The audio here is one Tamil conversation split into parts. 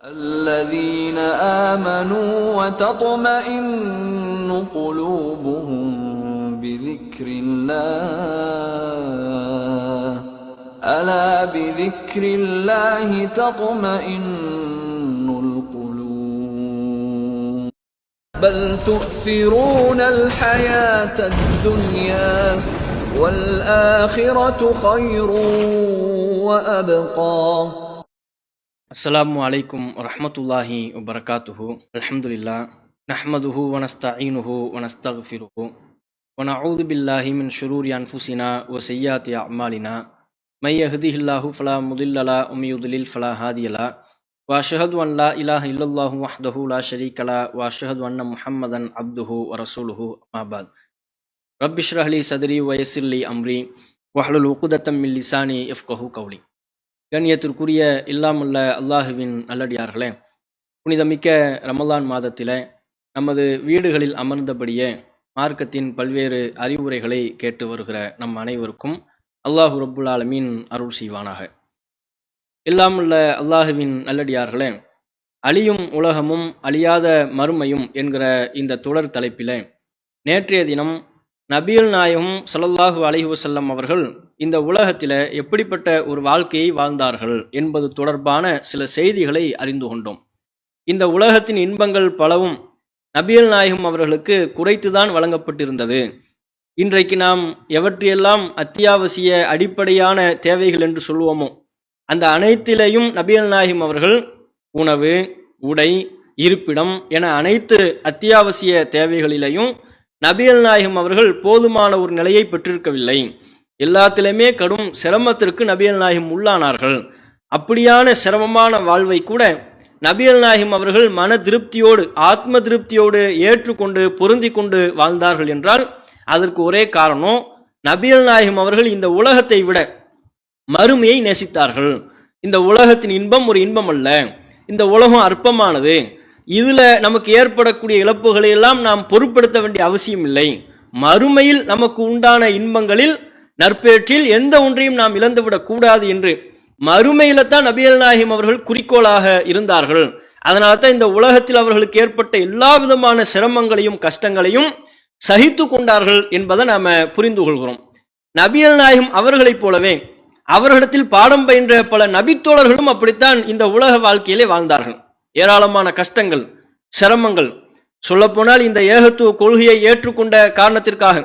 الذين آمنوا وتطمئن قلوبهم بذكر الله ألا بذكر الله تطمئن القلوب بل تؤثرون الحياة الدنيا والآخرة خير وأبقى. அஸ்ஸலாமு அலைக்கும் வரஹ்மத்துல்லாஹி வபரகாத்துஹு. அல்ஹம்துலில்லாஹ் நஹ்மதுஹு வ நஸ்தஈனுஹு வ நஸ்தக்ஃபிருஹு வ நஊது பில்லாஹி மின் ஷுரூரி அன்ஃபுஸினா வ ஸய்யிஆத்தி அஅமாலினா மை யஹ்திஹில்லாஹு ஃபலா முதில்ல லஹு வ மை யுத்லில் ஃபலா ஹாதிய லஹு வ அஷ்ஹது அன் லா இலாஹ இல்லல்லாஹு வஹ்தஹு லா ஷரீக லஹு வ அஷ்ஹது அன்ன முஹம்மதன் அப்துஹு வ ரசூலுஹு அம்மா பஅத். ரப்பி ஷ்ரஹ் லி ஸத்ரி வ யஸ்ஸிர் லி அம்ரி வஹ்லுல் உக்தத்தம் மின் லிசானி யஃப்கஹு கௌலி. கண்ணியத்திற்குரிய இல்லாமுள்ள அல்லாஹுவின் நல்லடியார்களே, புனிதமிக்க ரமலான் மாதத்திலே நமது வீடுகளில் அமர்ந்தபடியே மார்க்கத்தின் பல்வேறு அறிவுரைகளை கேட்டு வருகிற நம் அனைவருக்கும் அல்லாஹு ரப்புல் ஆலமீன் அருள் செய்வானாக. இல்லாமுள்ள அல்லாஹுவின் நல்லடியார்களே, அழியும் உலகமும் அழியாத மறுமையும் என்கிற இந்த தொடர் தலைப்பிலே நேற்றைய தினம் நபிகள் நாயகம் ஸல்லல்லாஹு அலைஹி வஸல்லம் அவர்கள் இந்த உலகத்தில் எப்படிப்பட்ட ஒரு வாழ்க்கையை வாழ்ந்தார்கள் என்பது தொடர்பான சில செய்திகளை அறிந்து கொண்டோம். இந்த உலகத்தின் இன்பங்கள் பலவும் நபிகள் நாயகம் அவர்களுக்கு குறைத்துதான் வழங்கப்பட்டிருந்தது. இன்றைக்கு நாம் எவற்றையெல்லாம் அத்தியாவசிய அடிப்படையான தேவைகள் என்று சொல்லுவோமோ அந்த அனைத்திலேயும் நபிகள் நாயகம் அவர்கள் உணவு, உடை, இருப்பிடம் என அனைத்து அத்தியாவசிய தேவைகளிலேயும் நபிகள் நாயகம் அவர்கள் போதுமான ஒரு நிலையை பெற்றிருக்கவில்லை. எல்லாத்திலுமே கடும் சிரமத்திற்கு நபிகள் நாயகம் உள்ளானார்கள். அப்படியான சிரமமான வாழ்வை கூட நபிகள் நாயகம் அவர்கள் மன திருப்தியோடு, ஆத்ம திருப்தியோடு ஏற்றுக்கொண்டு பொருந்தி கொண்டு வாழ்ந்தார்கள் என்றால் அதற்கு ஒரே காரணம், நபிகள் நாயகம் அவர்கள் இந்த உலகத்தை விட மறுமையை நேசித்தார்கள். இந்த உலகத்தின் இன்பம் ஒரு இன்பம் அல்ல, இந்த உலகம் அற்பமானது, இதுல நமக்கு ஏற்படக்கூடிய இழப்புகளை எல்லாம் நாம் பொருட்படுத்த வேண்டிய அவசியம் இல்லை. மறுமையில் நமக்கு உண்டான இன்பங்களில் நற்பேற்றில் எந்த ஒன்றையும் நாம் இழந்துவிடக் கூடாது என்று மறுமையில தான் நபிகள் நாயகம் அவர்கள் குறிக்கோளாக இருந்தார்கள். அதனால தான் இந்த உலகத்தில் அவர்களுக்கு ஏற்பட்ட எல்லா விதமான சிரமங்களையும் கஷ்டங்களையும் சகித்து கொண்டார்கள் என்பதை நாம புரிந்து கொள்கிறோம். நபிகள் நாயகம் அவர்களைப் போலவே அவர்களிடத்தில் பாடம் பயின்ற பல நபித்தோழர்களும் அப்படித்தான் இந்த உலக வாழ்க்கையிலே வாழ்ந்தார்கள். ஏராளமான கஷ்டங்கள், சிரமங்கள். சொல்லப்போனால் இந்த ஏகத்துவ கொள்கையை ஏற்றுக்கொண்ட காரணத்திற்காக,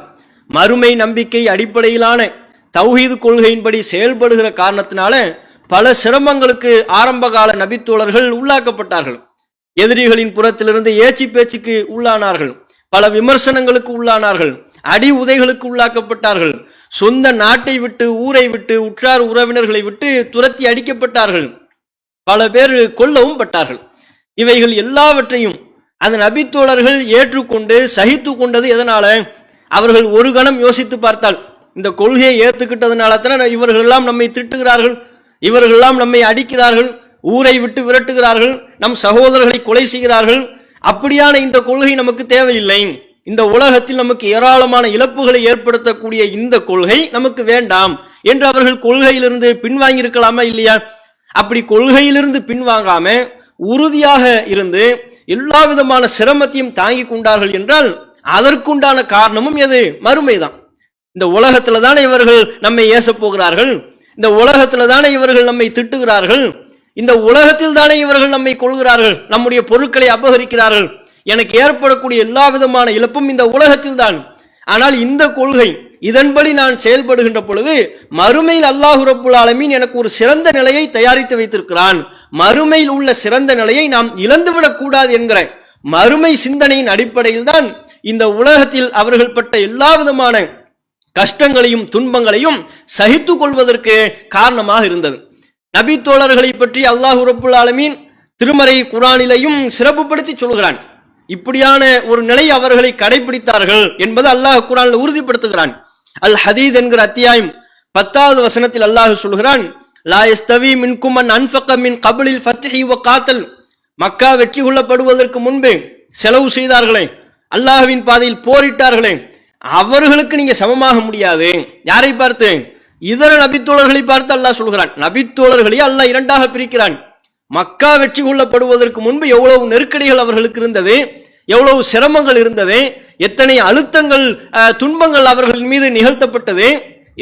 மறுமை நம்பிக்கை அடிப்படையிலான தௌஹீது கொள்கையின்படி செயல்படுகிற காரணத்தினால பல சிரமங்களுக்கு ஆரம்பகால நபித்தோழர்கள் உள்ளாக்கப்பட்டார்கள். எதிரிகளின் புறத்திலிருந்து ஏச்சி பேச்சுக்கு உள்ளானார்கள், பல விமர்சனங்களுக்கு உள்ளானார்கள், அடி உதைகளுக்கு உள்ளாக்கப்பட்டார்கள், சொந்த நாட்டை விட்டு, ஊரை விட்டு, உற்றார் உறவினர்களை விட்டு துரத்தி அடிக்கப்பட்டார்கள், பல பேர் கொல்லவும் பட்டார்கள். இவைகள் எல்லாவற்றையும் அந்த நபித்தோழர்கள் ஏற்றுக்கொண்டு சகித்து கொண்டது எதனால? அவர்கள் ஒரு கணம் யோசித்து பார்த்தால், இந்த கொள்கையை ஏற்றுக்கிட்டதுனால தானே இவர்கள் எல்லாம் நம்மை திட்டுகிறார்கள், இவர்கள் எல்லாம் நம்மை அடிக்கிறார்கள், ஊரை விட்டு விரட்டுகிறார்கள், நம் சகோதரர்களை கொலை செய்கிறார்கள். அப்படியான இந்த கொள்கை நமக்கு தேவையில்லை. இந்த உலகத்தில் நமக்கு ஏராளமான இழப்புகளை ஏற்படுத்தக்கூடிய இந்த கொள்கை நமக்கு வேண்டாம் என்று அவர்கள் கொள்கையிலிருந்து பின்வாங்கி இருக்கலாமா இல்லையா? அப்படி கொள்கையிலிருந்து பின்வாங்காம உறுதியாக இருந்து எல்லா விதமான சிரமத்தையும் தாங்கி கொண்டார்கள் என்றால் அதற்குண்டான காரணமும் எது? மறுமைதான். இந்த உலகத்துல தானே இவர்கள் நம்மை ஏச போகிறார்கள், இந்த உலகத்துல தானே இவர்கள் நம்மை திட்டுகிறார்கள், இந்த உலகத்தில் தானே இவர்கள் நம்மை கொள்கிறார்கள், நம்முடைய பொருட்களை அபகரிக்கிறார்கள். எனக்கு ஏற்படக்கூடிய எல்லா விதமான இழப்பும் இந்த உலகத்தில் தான். ஆனால் இந்த கொள்கை இதன்படி நான் செயல்படுகின்ற பொழுது மறுமையில் அல்லாஹு ரப்புல் ஆலமீன் எனக்கு ஒரு சிறந்த நிலையை தயாரித்து வைத்திருக்கிறான். மறுமையில் உள்ள சிறந்த நிலையை நாம் இழந்துவிடக் கூடாது என்கிற மறுமை சிந்தனையின் அடிப்படையில் தான் இந்த உலகத்தில் அவர்கள் பட்ட எல்லா விதமான கஷ்டங்களையும் துன்பங்களையும் சகித்து கொள்வதற்கு காரணமாக இருந்தது. நபி தோழர்களை பற்றி அல்லாஹு ரப்புல் ஆலமீன் திருமறை குர்ஆனிலேயும் சிறப்புப்படுத்தி சொல்கிறான். இப்படியான ஒரு நிலை அவர்களை கடைபிடித்தார்கள் என்பது அல்லாஹ் குர்ஆனில் உறுதிப்படுத்துகிறான். அல் ஹதீத் என்கிற அத்தியாயம் 10வது வசனத்தில் அல்லாஹ் சொல்கிறான், லா யஸ்தவி மின்கும் மன் அன்ஃபக மின் கப்லில் ஃபத்ஹி வ காத்தல். மக்கா வெற்றி கொள்ளப்படுவதற்கு முன்பு செலவு செய்தார்களே, அல்லாஹ்வின் பாதையில் போரிட்டார்களே, அவர்களுக்கு நீங்க சமமாக முடியாது. யாரை பார்த்து? இதர நபித்தோழர்களை பார்த்து அல்லாஹ் சொல்கிறான். நபித்தோழர்களை அல்லாஹ் இரண்டாக பிரிக்கிறான். மக்கா வெற்றி கொள்ளப்படுவதற்கு முன்பு எவ்வளவு நெருக்கடிகள் அவர்களுக்கு இருந்தது, எவ்வளவு சிரமங்கள் இருந்தது, எத்தனை அழுத்தங்கள் துன்பங்கள் அவர்கள் மீது நிகழ்த்தப்பட்டது,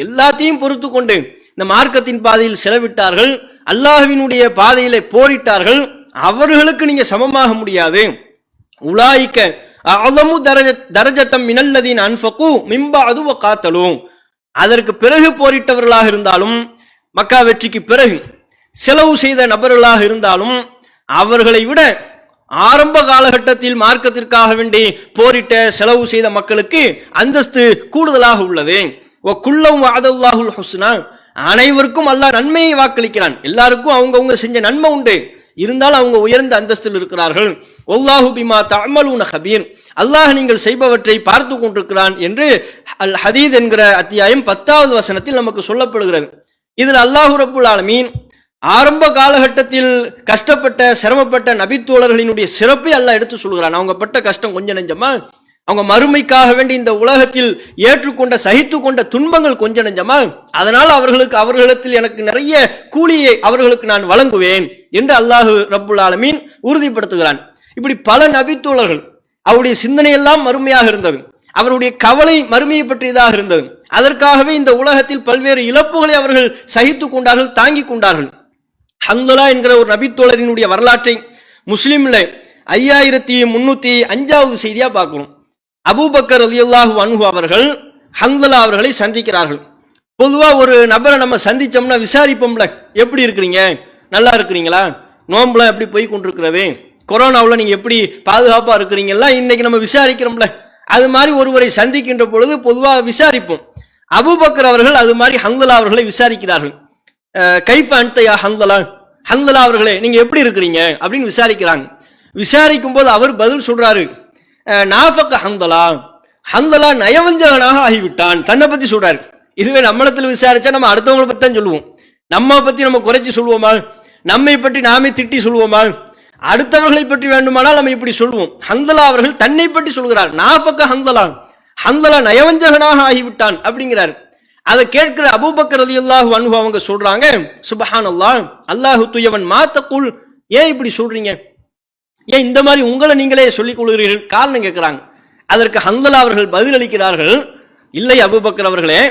எல்லாத்தையும் பொறுத்து கொண்டு இந்த மார்க்கத்தின் பாதையில் செலவிட்டார்கள், அல்லாஹ்வினுடைய பாதையிலே போரிட்டார்கள். அவர்களுக்கு நீங்க சமமாக முடியாது. உலாயிக்க அஸமு தரஜத்தம் மினல்லதீன அன்ஃபகு மின் பஅது வகாத்தலு. அதற்கு பிறகு போரிட்டவர்களாக இருந்தாலும், மக்கா வெற்றிக்கு பிறகு செலவு செய்த நபர்களாக இருந்தாலும், அவர்களை விட ஆரம்ப காலகட்டத்தில் மார்க்கத்திற்காக வேண்டி போரிட்ட செலவு செய்த மக்களுக்கு அந்தஸ்து கூடுதலாக உள்ளது. குல்லம் வஅதல்லாஹுல் ஹுஸ்னா. அனைவருக்கும் அல்லாஹ் நன்மையை வாக்களிக்கிறான். எல்லாருக்கும் அவங்கவுங்க செஞ்ச நன்மை உண்டு, இருந்தாலும் அவங்க உயர்ந்த அந்தஸ்தில் இருக்கிறார்கள். வல்லாஹு பிமா தஅமலூன கபீர். அல்லாஹ் நீங்கள் செய்பவற்றை பார்த்து கொண்டிருக்கிறான் என்று அல் ஹதீத் என்கிற அத்தியாயம் 10வது வசனத்தில் நமக்கு சொல்லப்படுகிறது. இதில் அல்லாஹு ரப்புல் ஆலமீன் ஆரம்ப காலகட்டத்தில் கஷ்டப்பட்ட சிரமப்பட்ட நபித்தோழர்களினுடைய சிறப்பை அல்லாஹ் எடுத்து சொல்கிறான். அவங்க பட்ட கஷ்டம் கொஞ்சம் நெஞ்சமா? அவங்க மறுமைக்காக வேண்டி இந்த உலகத்தில் ஏற்றுக்கொண்ட சகித்து கொண்ட துன்பங்கள் கொஞ்சம் நெஞ்சமா? அதனால் அவர்களிடத்தில் எனக்கு நிறைய கூலியை அவர்களுக்கு நான் வழங்குவேன் என்று அல்லாஹு ரப்புல் ஆலமீன் உறுதிப்படுத்துகிறான். இப்படி பல நபித்தோழர்கள் அவருடைய சிந்தனை எல்லாம் மறுமையாக இருந்தது, அவருடைய கவலை மறுமையை பற்றியதாக இருந்தது. அதற்காகவே இந்த உலகத்தில் பல்வேறு இழப்புகளை அவர்கள் சகித்து கொண்டார்கள், தாங்கிக் கொண்டார்கள். ஹந்தலா என்கிற ஒரு நபித்தோழரினுடைய வரலாற்றை முஸ்லிம்ல 5305வது செய்தியா பார்க்கிறோம். அபூபக்கர் ரலியல்லாஹு அன்ஹு அவர்கள் ஹந்தலா அவர்களை சந்திக்கிறார்கள். பொதுவா ஒரு நபரை நம்ம சந்திச்சோம்னா விசாரிப்போம்ல, எப்படி இருக்கிறீங்க, நல்லா இருக்கிறீங்களா, நோம்புலாம் எப்படி போய் கொண்டிருக்கிறது, கொரோனாவில் நீங்க எப்படி பாதுகாப்பா இருக்கிறீங்களா, இன்னைக்கு நம்ம விசாரிக்கிறோம்ல. அது மாதிரி ஒருவரை சந்திக்கின்ற பொழுது பொதுவாக விசாரிப்போம். அபூபக்கர் அவர்கள் அது மாதிரி ஹந்தலா அவர்களை விசாரிக்கிறார்கள். கைஃப அன்த யா ஹந்தலா, ஹந்தலா அவர்களே நீங்க எப்படி இருக்கிறீங்க அப்படின்னு விசாரிக்கிறாங்க. விசாரிக்கும் போது அவர் பதில் சொல்றாரு, நாஃபக ஹந்தலா, ஹந்தலா நயவஞ்சகனாக ஆகிவிட்டான். தன்னை பத்தி சொல்றாரு. இதுவே நம்மளத்தில் விசாரிச்சா நம்ம அடுத்தவங்களை பத்தி தான் சொல்லுவோம். நம்ம பத்தி நம்ம குறைச்சி சொல்லுவோமா? நம்மை பற்றி நாமே திட்டி சொல்லுவோமா? அடுத்தவர்களை பற்றி வேண்டுமானால் நம்ம இப்படி சொல்லுவோம். ஹந்தலா அவர்கள் தன்னை பற்றி சொல்கிறார். நாஃபக ஹந்தலா, ஹந்தலா நயவஞ்சகனாக ஆகிவிட்டான் அப்படிங்கிறார். அதை கேட்கிற அபூபக்கர் ரலியல்லாஹு அன்ஹு அவங்க சொல்றாங்க, சுப்ஹானல்லாஹ், அல்லாஹு துயவன் மா தகுல், ஏன் இப்படி சொல்றீங்க, ஏன் இந்த மாதிரி உங்களை நீங்களே சொல்லிக் கொள்கிறீர்கள், காரணம் கேட்கிறாங்க. அதற்கு ஹந்தலா அவர்கள் பதில் அளிக்கிறார்கள், இல்லை அபூபக்கர் அவர்களே,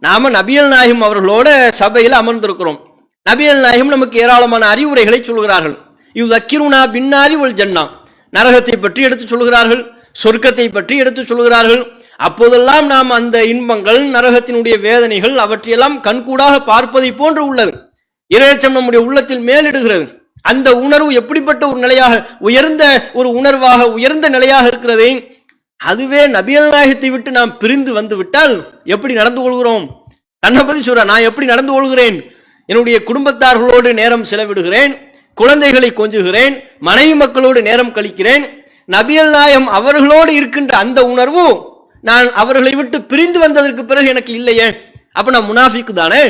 நாம நபியல் நாயகம் அவர்களோட சபையில் அமர்ந்திருக்கிறோம். நபியல் நாயகம் நமக்கு ஏராளமான அறிவுரைகளை சொல்கிறார்கள். யுதக்கிருனா பின்னாரி வல் ஜன்னா, நரகத்தை பற்றி எடுத்து சொல்கிறார்கள், சொர்க்கத்தை பற்றி எடுத்து சொல்கிறார்கள். அப்போதெல்லாம் நாம் அந்த இன்பங்கள், நரகத்தினுடைய வேதனைகள் அவற்றையெல்லாம் கண்கூடாக பார்ப்பதை போன்று உள்ளது. இறையச்சம் நம்முடைய உள்ளத்தில் மேலிடுகிறது. அந்த உணர்வு எப்படிப்பட்ட ஒரு நிலையாக, உயர்ந்த ஒரு உணர்வாக, உயர்ந்த நிலையாக இருக்கிறது. அதுவே நபியல் நாயகத்தை விட்டு நாம் பிரிந்து வந்து விட்டால் எப்படி நடந்து கொள்கிறோம்? தன்னை பத்தி சொல்ற, நான் எப்படி நடந்து கொள்கிறேன், என்னுடைய குடும்பத்தார்களோடு நேரம் செலவிடுகிறேன், குழந்தைகளை கொஞ்சுகிறேன், மனைவி மக்களோடு நேரம் கழிக்கிறேன். நபியல் நாயகம் அவர்களோடு இருக்கின்ற அந்த உணர்வு நான் அவர்களை விட்டு பிரிந்து வந்ததற்கு பிறகு எனக்கு இல்லையே. அப்ப நான் முனாஃபிக்கு தானே,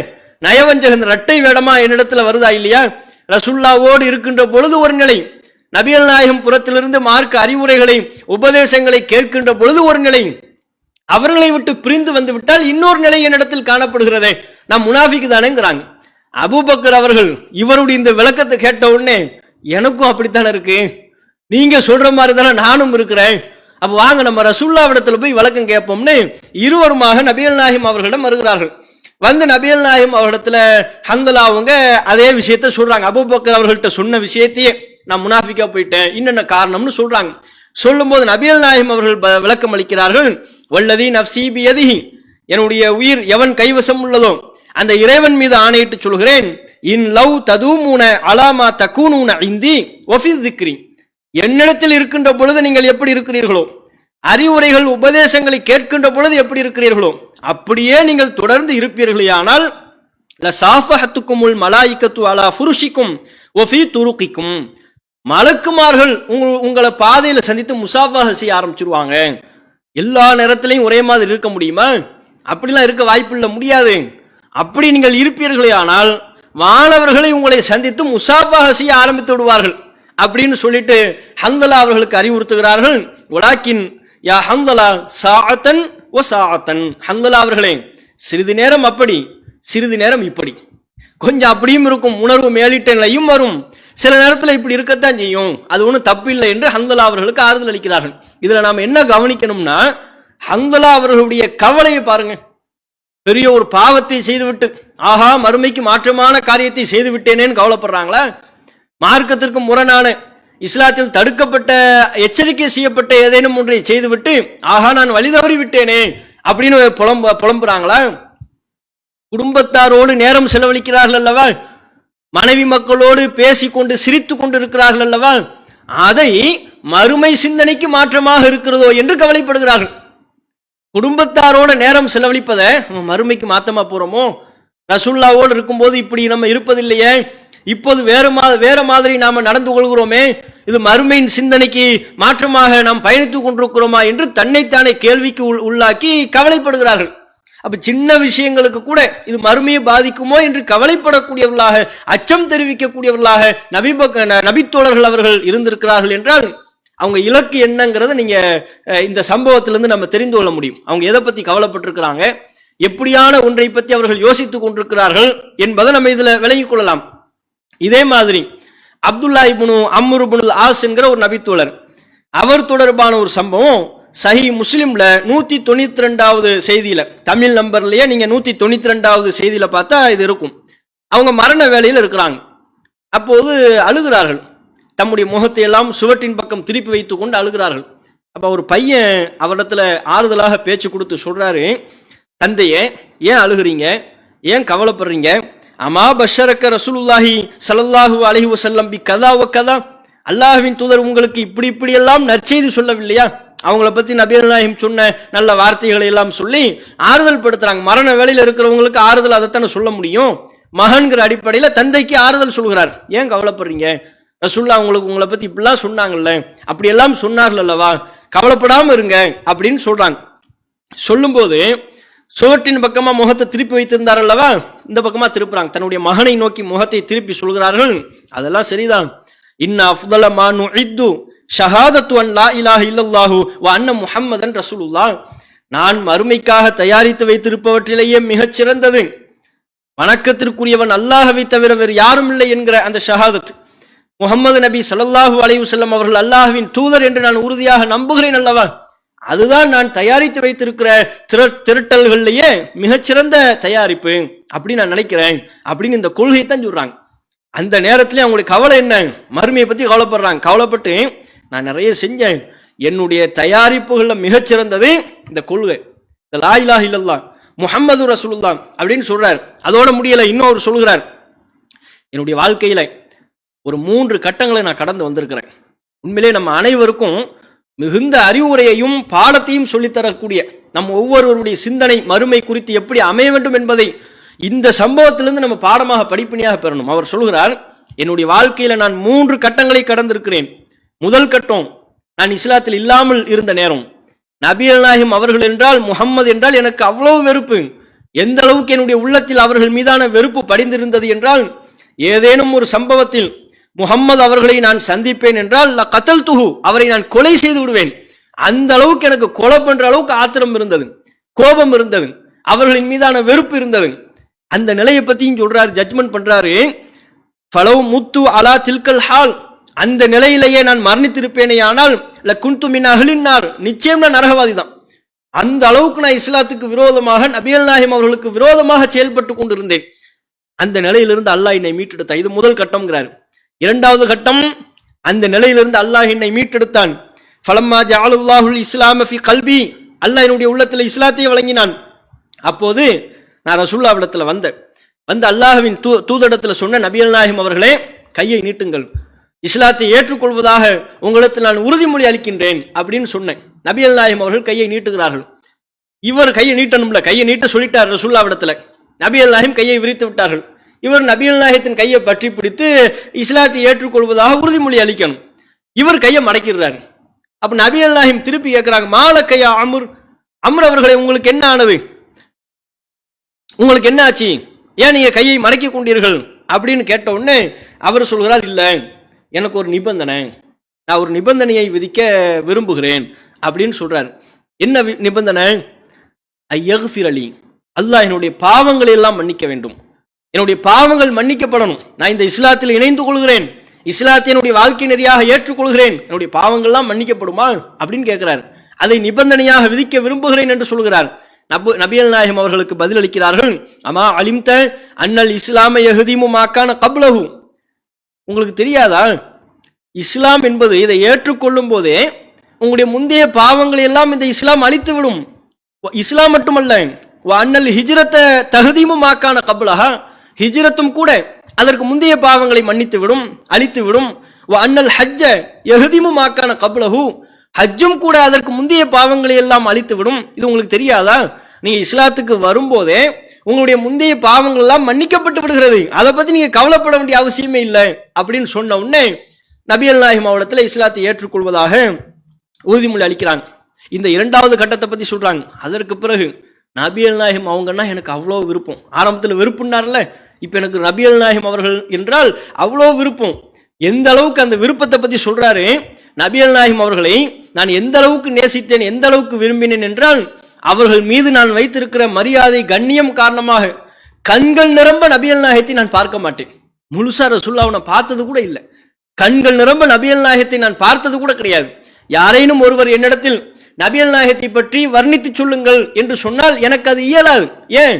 நயவஞ்சகன் இரட்டை வேடமா என்னிடத்துல வருதா இல்லையா? ரசூலுல்லாவோடு இருக்கின்ற பொழுது ஒரு நிலை, நபியல் நாயகம் புறத்திலிருந்து மார்க்க அறிவுரைகளை உபதேசங்களை கேட்கின்ற பொழுது ஒரு நிலை, அவர்களை விட்டு பிரிந்து வந்து விட்டால் இன்னொரு நிலை என்னிடத்தில் காணப்படுகிறதே, நான் முனாஃபிக்கு தானேங்கிறாங்க. அபூபக்கர் அவர்கள் இவருடைய இந்த விளக்கத்தை கேட்ட உடனே, எனக்கும் அப்படித்தானே இருக்கு, நீங்க சொல்ற மாதிரி தானே நானும் இருக்கிறேன், அப்ப வாங்க நம்ம ரசூலுல்லாஹ்விடத்துல போய் விளக்கம் கேட்போம்னு இருவருமாக நபியல் நாயகம் அவர்களிடம் வருகிறார்கள். வந்து நபியல் நாயகம் அவர்களிடத்துல ஹந்தலா அவங்க அதே விஷயத்த சொல்றாங்க. அபூபக்கர் அவர்கள்ட்ட சொன்ன விஷயத்தையே, நான் முனாஃபிக்கா போயிட்டேன், இன்னென்ன காரணம்னு சொல்றாங்க. சொல்லும் போது நபியல் நாயகம் அவர்கள் விளக்கம் அளிக்கிறார்கள், வல்லதி நஃப்ஸி பியதிஹி, என்னுடைய உயிர் எவன் கைவசம் உள்ளதோ அந்த இறைவன் மீது ஆணையிட்டு சொல்கிறேன், இன் லவ் ததூமுன அலாமா தகூனுன இந்தி வஃபி ذிக்ரி, என்னிடத்தில் இருக்கின்ற பொழுது நீங்கள் எப்படி இருக்கிறீர்களோ, அறிவுரைகள் உபதேசங்களை கேட்கின்ற பொழுது எப்படி இருக்கிறீர்களோ அப்படியே நீங்கள் தொடர்ந்து இருப்பீர்களேயானால் லசாஃபஹத்துக்குமுல் மலாயிகத்து அலா ஃபுருஷிக்கும் வஃபி துருக்கிக்கும், மலக்குமார்கள் உங்களை பாதையில சந்தித்து முசாஃபஹ செய்ய ஆரம்பிச்சிருவாங்க. எல்லா நேரத்திலையும் ஒரே மாதிரி இருக்க முடியுமா? அப்படிலாம் இருக்க வாய்ப்பில்லை, முடியாது. அப்படி நீங்கள் இருப்பீர்களே ஆனால் வானவர்களை உங்களை சந்தித்து முசாஃபஹ செய்ய ஆரம்பித்து விடுவார்கள் அப்படின்னு சொல்லிட்டு ஹந்தலா அவர்களுக்கு அறிவுறுத்துகிறார்கள். வலாக்கின் யா ஹந்தலா சாஅத்தன் வ சாஅத்தன், ஹந்தலா அவர்களே சிறிது நேரம் அப்படி, சிறிது நேரம் இப்படி, கொஞ்சம் அப்படியும் இருக்கும், உணர்வு மேலிட்ட நிலையும் வரும், சில நேரத்தில் இப்படி இருக்கத்தான் செய்யும், அது ஒன்றும் தப்பில்லை என்று ஹன்தலா அவர்களுக்கு ஆறுதல் அளிக்கிறார்கள். இதுல நாம் என்ன கவனிக்கணும்னா, ஹன்தலா அவர்களுடைய கவலையை பாருங்க. பெரிய ஒரு பாவத்தை செய்துவிட்டு ஆஹா மறுமைக்கு மாற்றமான காரியத்தை செய்து விட்டேனேன்னு கவலைப்படுறாங்களா? மார்க்கத்திற்கு முரணான, இஸ்லாத்தில் தடுக்கப்பட்ட, எச்சரிக்கை செய்யப்பட்ட ஏதேனும் ஒன்றை செய்துவிட்டு ஆஹா நான் வழி தவறி விட்டேனே அப்படின்னு புலம்புறாங்களா? குடும்பத்தாரோடு நேரம் செலவழிக்கிறார்கள் அல்லவா, மனைவி மக்களோடு பேசிக்கொண்டு சிரித்து கொண்டு இருக்கிறார்கள் அல்லவா, அதை மறுமை சிந்தனைக்கு மாற்றமாக இருக்கிறதோ என்று கவலைப்படுகிறார்கள். குடும்பத்தாரோட நேரம் செலவழிப்பதை மறுமைக்கு மாத்தமா போறோமோ? ரசூல்லாவோடு இருக்கும்போது இப்படி நம்ம இருப்பதில்லையே, இப்போது வேற மாதிரி நாம நடந்து கொள்கிறோமே, இது மறுமையின் சிந்தனைக்கு மாற்றமாக நாம் பயணித்துக் கொண்டிருக்கிறோமா என்று தன்னைத்தானே கேள்விக்கு உள்ளாக்கி கவலைப்படுகிறார்கள். அப்ப சின்ன விஷயங்களுக்கு கூட இது மறுமையை பாதிக்குமோ என்று கவலைப்படக்கூடியவர்களாக, அச்சம் தெரிவிக்கக்கூடியவர்களாக நபித்தோழர்கள் அவர்கள் இருந்திருக்கிறார்கள் என்றால் அவங்க இலக்கு என்னங்கிறத நீங்க இந்த சம்பவத்திலிருந்து நம்ம தெரிந்து கொள்ள முடியும். அவங்க எதை பத்தி கவலைப்பட்டிருக்கிறாங்க, எப்படியான ஒன்றை பற்றி அவர்கள் யோசித்துக் கொண்டிருக்கிறார்கள் என்பதை நம்ம இதுல விளங்கிக் கொள்ளலாம். இதே மாதிரி அப்துல்லா இப்னு அம்ர் இப்னுல் ஆஸ் என்கிற ஒரு நபித்தோழர், அவர் தொடர்பான ஒரு சம்பவம் சஹி முஸ்லிம்ல 192வது செய்தியில, தமிழ் நம்பர்லயே நீங்க 192வது செய்தியில பார்த்தா இது இருக்கும். அவங்க மரண வேலையில் இருக்கிறாங்க. அப்போது அழுகிறார்கள், தம்முடைய முகத்தை எல்லாம் சுவற்றின் பக்கம் திருப்பி வைத்துக் கொண்டு அழுகிறார்கள். அப்ப ஒரு பையன் அவரிடத்துல ஆறுதலாக பேச்சு கொடுத்து சொல்றாரு, தந்தையே ஏன் அழுகிறீங்க, ஏன் கவலைப்படுறீங்க, அமா பஷரக்க ரசூலுல்லாஹி ஸல்லல்லாஹு அலைஹி வஸல்லம் பி கதா வ கதா, அல்லாஹ்வின் தூதர் உங்களுக்கு இப்படி எல்லாம் நற்செய்தி சொல்லவில்லையா? அவங்கள பத்தி நபிகள் நாயகம் சொன்ன நல்ல வார்த்தைகளை எல்லாம் சொல்லி ஆறுதல் படுத்துறாங்க. மரண வேளையில் இருக்கிறவங்களுக்கு ஆறுதல் அதைத்தானே சொல்ல முடியும். மகன்கிற அடிப்படையில தந்தைக்கு ஆறுதல் சொல்கிறார். ஏன் கவலைப்படுறீங்க, ரசூல்லா உங்களை பத்தி இப்படிலாம் சொன்னாங்கல்ல, அப்படி எல்லாம் சொன்னார்கள் அல்லவா, கவலைப்படாம இருங்க அப்படின்னு சொல்றாங்க. சொல்லும் போது சுவற்றின் பக்கமா முகத்தை திருப்பி வைத்திருந்தார் அல்லவா, இந்த பக்கமா திருப்புறாங்க, தன்னுடைய மகனை நோக்கி முகத்தை திருப்பி சொல்கிறார்கள், அதெல்லாம் சரிதான். இன்ன அஃதல மா நுஇத்து ஷஹாதத்து அன் லா இலாஹ இல்லல்லாஹு வ அன்ன முஹம்மதன் ரசூலுல்லாஹ், நான் மறுமைக்காக தயாரித்து வைத்திருப்பவற்றிலேயே மிகச் சிறந்தது வணக்கத்திற்குரியவன் அல்லாஹ்வை தவிர வேறு யாரும் இல்லை என்கிற அந்த ஷஹாதத், முஹம்மது நபி ஸல்லல்லாஹு அலைஹி வஸல்லம் அவர்கள் அல்லாஹ்வின் தூதர் என்று நான் உறுதியாக நம்புகிறேன் அல்லவா, அதுதான் நான் தயாரித்து வைத்திருக்கிற திரட்டல்கள்லயே மிகச்சிறந்த தயாரிப்பு அப்படின்னு நான் நினைக்கிறேன் அப்படின்னு இந்த கொள்கையை தான் சொல்றாங்க. அந்த நேரத்திலே அவங்களுடைய கவலை என்ன, மறுமையை பத்தி கவலைப்படுறாங்க. கவலைப்பட்டு நான் நிறைய செஞ்சேன், என்னுடைய தயாரிப்புகள்ல மிகச்சிறந்தது இந்த கொள்கை, இந்த லா இலாஹ இல்லல்லாஹ் முஹம்மது ரசூலுல்லாஹ் அப்படின்னு சொல்றார். அதோட முடியல, இன்னொரு சொல்கிறார், என்னுடைய வாழ்க்கையில ஒரு 3 கட்டங்களை நான் கடந்து வந்திருக்கிறேன். உண்மையிலே நம்ம அனைவருக்கும் மிகுந்த அறிவுரையையும் பாடத்தையும் சொல்லித்தரக்கூடிய நம்ம ஒவ்வொருவருடைய சிந்தனை மறுமை குறித்து எப்படி அமைய வேண்டும் என்பதை இந்த சம்பவத்திலிருந்து நம்ம பாடமாக படிப்பினையாக பெறணும். அவர் சொல்கிறார், என்னுடைய வாழ்க்கையில நான் 3 கட்டங்களை கடந்திருக்கிறேன். முதல் கட்டம், நான் இஸ்லாத்தில் இல்லாமல் இருந்த நேரம், நபிகள் நாயகம் அவர்கள் என்றால், முஹம்மது என்றால் எனக்கு அவ்வளவு வெறுப்பு. எந்த அளவுக்கு என்னுடைய உள்ளத்தில் அவர்கள் மீதான வெறுப்பு படிந்திருந்தது என்றால், ஏதேனும் ஒரு சம்பவத்தில் முஹம்மது அவர்களை நான் சந்திப்பேன் என்றால் கத்தல் துஹு, அவரை நான் கொலை செய்து விடுவேன். அந்த அளவுக்கு எனக்கு கொலை பண்ற அளவுக்கு ஆத்திரம் இருந்தது, கோபம் இருந்தது, அவர்களின் மீதான வெறுப்பு இருந்தது. அந்த நிலையை பத்தியும் சொல்றாரு, ஜட்ஜ்மெண்ட் பண்றாரு. ஃபலவ் முத்து அலா தில்கல் ஹால், அந்த நிலையிலேயே நான் மரணித்திருப்பேனே ஆனால் லகுன்து மின் அஹ்லின்னார், நிச்சயம் நான் நரகவாதி தான். அந்த அளவுக்கு நான் இஸ்லாத்துக்கு விரோதமாக, நபிகள் நாயகம் அவர்களுக்கு விரோதமாக செயல்பட்டு கொண்டிருந்தேன். அந்த நிலையிலிருந்து அல்லாஹ் என்னை மீட்டெடுத்தான். இது முதல் கட்டம்ங்கிறார். இரண்டாவது கட்டம், அந்த நிலையிலிருந்து அல்லாஹ் என்னை மீட்டெடுத்தான். ஃபலம்மா ஜஅலல்லாஹுல் இஸ்லாம ஃபி கல்பி, அல்லாஹ் என்னுடைய உள்ளத்தில் இஸ்லாத்தை வழங்கினான். அப்போது நான் ரசூலுல்லாஹ்விடத்துல வந்து அல்லாஹ்வின் தூதரிடத்துல சொன்ன, நபிகள் நாயகம் அவர்களே கையை நீட்டுங்கள், இஸ்லாத்தை ஏற்றுக்கொள்வதாக உங்களுக்கு நான் உறுதிமொழி அளிக்கின்றேன் அப்படின்னு சொன்னேன். நபிகள் நாயகம் அவர்கள் கையை நீட்டுகிறார்கள். இவர் கையை நீட்டணும்ல, கையை நீட்ட சொல்லிட்டார் ரசூலுல்லாஹ்விடத்துல. நபிகள் நாயகம் கையை விரித்து விட்டார்கள். இவர் நபிகள் நாயகத்தின் கையை பற்றி பிடித்து இஸ்லாத்தை ஏற்றுக்கொள்வதாக உறுதிமொழி அளிக்கணும். இவர் கையை மடக்கிறார். அப்ப நபிகள் நாயகம் திருப்பி கேட்கிறாங்க, மாலக்கையா அம்ர், அம்ர் அவர்களை உங்களுக்கு என்ன ஆனது, உங்களுக்கு என்ன ஆச்சு, ஏன் நீங்க கையை மடக்கி கொண்டீர்கள் அப்படின்னு கேட்ட உடனே அவர் சொல்கிறார், இல்ல எனக்கு ஒரு நிபந்தனை, நான் ஒரு நிபந்தனையை விதிக்க விரும்புகிறேன் அப்படின்னு சொல்றார். என்ன நிபந்தனை? ஐயக்ஃபிர் அலி, அல்லாஹ் என்னுடைய பாவங்களை எல்லாம் மன்னிக்க வேண்டும், என்னுடைய பாவங்கள் மன்னிக்கப்படணும், நான் இந்த இஸ்லாத்தில் இணைந்து கொள்கிறேன், இஸ்லாத்தை என்னுடைய வாழ்க்கை நெறியாக ஏற்றுக்கொள்கிறேன், என்னுடைய பாவங்கள்லாம் மன்னிக்கப்படுமா அப்படின்னு கேட்கிறார். அதை நிபந்தனையாக விதிக்க விரும்புகிறேன் என்று சொல்கிறார். நபிகள் நாயகம் அவர்களுக்கு பதில் அளிக்கிறார்கள், அமா அலிம்த அன்னல் இஸ்லாம யஹ்திமு மாக்கான கப்லஹு, உங்களுக்கு தெரியாதா இஸ்லாம் என்பது இதை ஏற்றுக்கொள்ளும் போதே உங்களுடைய முந்தைய பாவங்களை எல்லாம் இந்த இஸ்லாம் அழித்து விடும். இஸ்லாம் மட்டுமல்ல, அன்னல் ஹிஜ்ரத்த தஹ்தீமு மாக்கான கப்லஹா, ஹிஜ்ரத்தும் கூட அதற்கு முந்தைய பாவங்களை மன்னித்து விடும், அழித்து விடும். அன்னல் ஹஜ்ஜ யஹ்திமு மாக்கான கப்லஹு, ஹஜ்ஜும் கூட அதற்கு முந்தைய பாவங்களை எல்லாம் அழித்து விடும். இது உங்களுக்கு தெரியாதா? நீங்க இஸ்லாத்துக்கு வரும்போதே உங்களுடைய முந்தைய பாவங்கள் எல்லாம் மன்னிக்கப்பட்டு விடுகிறது, அதை பத்தி நீங்க கவலைப்பட வேண்டிய அவசியமே இல்லை அப்படின்னு சொன்ன உடனே நபிகள் நாயகம் அவரிடத்துல இஸ்லாத்தை ஏற்றுக்கொள்வதாக உறுதிமொழி அளிக்கிறாங்க. இந்த இரண்டாவது கட்டத்தை பத்தி சொல்றாங்க. அதற்கு பிறகு நபிகள் நாயகம் அவங்கன்னா எனக்கு அவ்வளோ விருப்பம். ஆரம்பத்தில் வெறுப்புன்னார்ல, இப்ப எனக்கு நபிகள் நாயகம் அவர்கள் என்றால் அவ்வளோ விருப்பம். எந்த அளவுக்கு அந்த விருப்பத்தை பத்தி சொல்றாரு. நபிகள் நாயகம் அவர்களை நான் எந்த அளவுக்கு நேசித்தேன், எந்த அளவுக்கு விரும்பினேன் என்றால், அவர்கள் மீது நான் வைத்திருக்கிற மரியாதை கண்ணியம் காரணமாக கண்கள் நிரம்ப நபிகள் நாயகத்தை நான் பார்க்க மாட்டேன். முழுசா ரசூலுல்லாஹ்வை பார்த்தது கூட இல்லை. கண்கள் நிரம்ப நபிகள் நாயகத்தை நான் பார்த்தது கூட கிடையாது. யாரேனும் ஒருவர் என்னிடத்தில் நபிகள் நாயகத்தை பற்றி வர்ணித்து சொல்லுங்கள் என்று சொன்னால் எனக்கு அது இயலாது. ஏன்?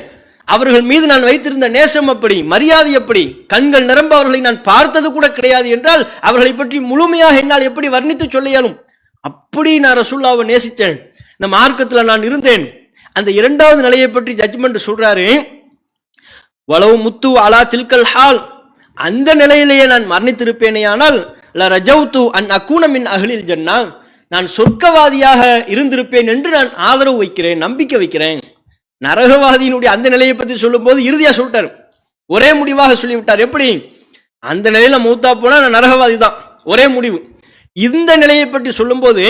அவர்கள் மீது நான் வைத்திருந்த நேசம் அப்படி, மரியாதை எப்படி, கண்கள் நிரம்ப அவர்களை நான் பார்த்தது கூட கிடையாது என்றால் அவர்களை பற்றி முழுமையாக என்னால் எப்படி வர்ணித்து சொல்ல இயலும்? அப்படி நான் ரசூலுல்லாஹ்வை நேசித்தேன், இந்த மார்க்கத்துல நான் இருந்தேன். அந்த இரண்டாவது நிலையை பற்றி ஜட்ஜ்மெண்ட் சொல்றாரு. வலவு முத்து அலா தில்கல் ஹால், அந்த நிலையிலேயே நான் மரணித்திருப்பேனே ஆனால் ல ரஜவுத்து அன் அகூன மின் அஹ்லில் ஜன்னா, நான் சொர்க்கவாதியாக இருந்திருப்பேன் என்று நான் ஆதரவு வைக்கிறேன், நம்பிக்கை வைக்கிறேன். நரகவாதியினுடைய அந்த நிலையை பற்றி சொல்லும் போது இறுதியா சொல்லிட்டார், ஒரே முடிவாக சொல்லிவிட்டார். எப்படி? அந்த நிலையில மூத்தா போனா நான் நரகவாதி தான், ஒரே முடிவு. இந்த நிலையை பற்றி சொல்லும் போது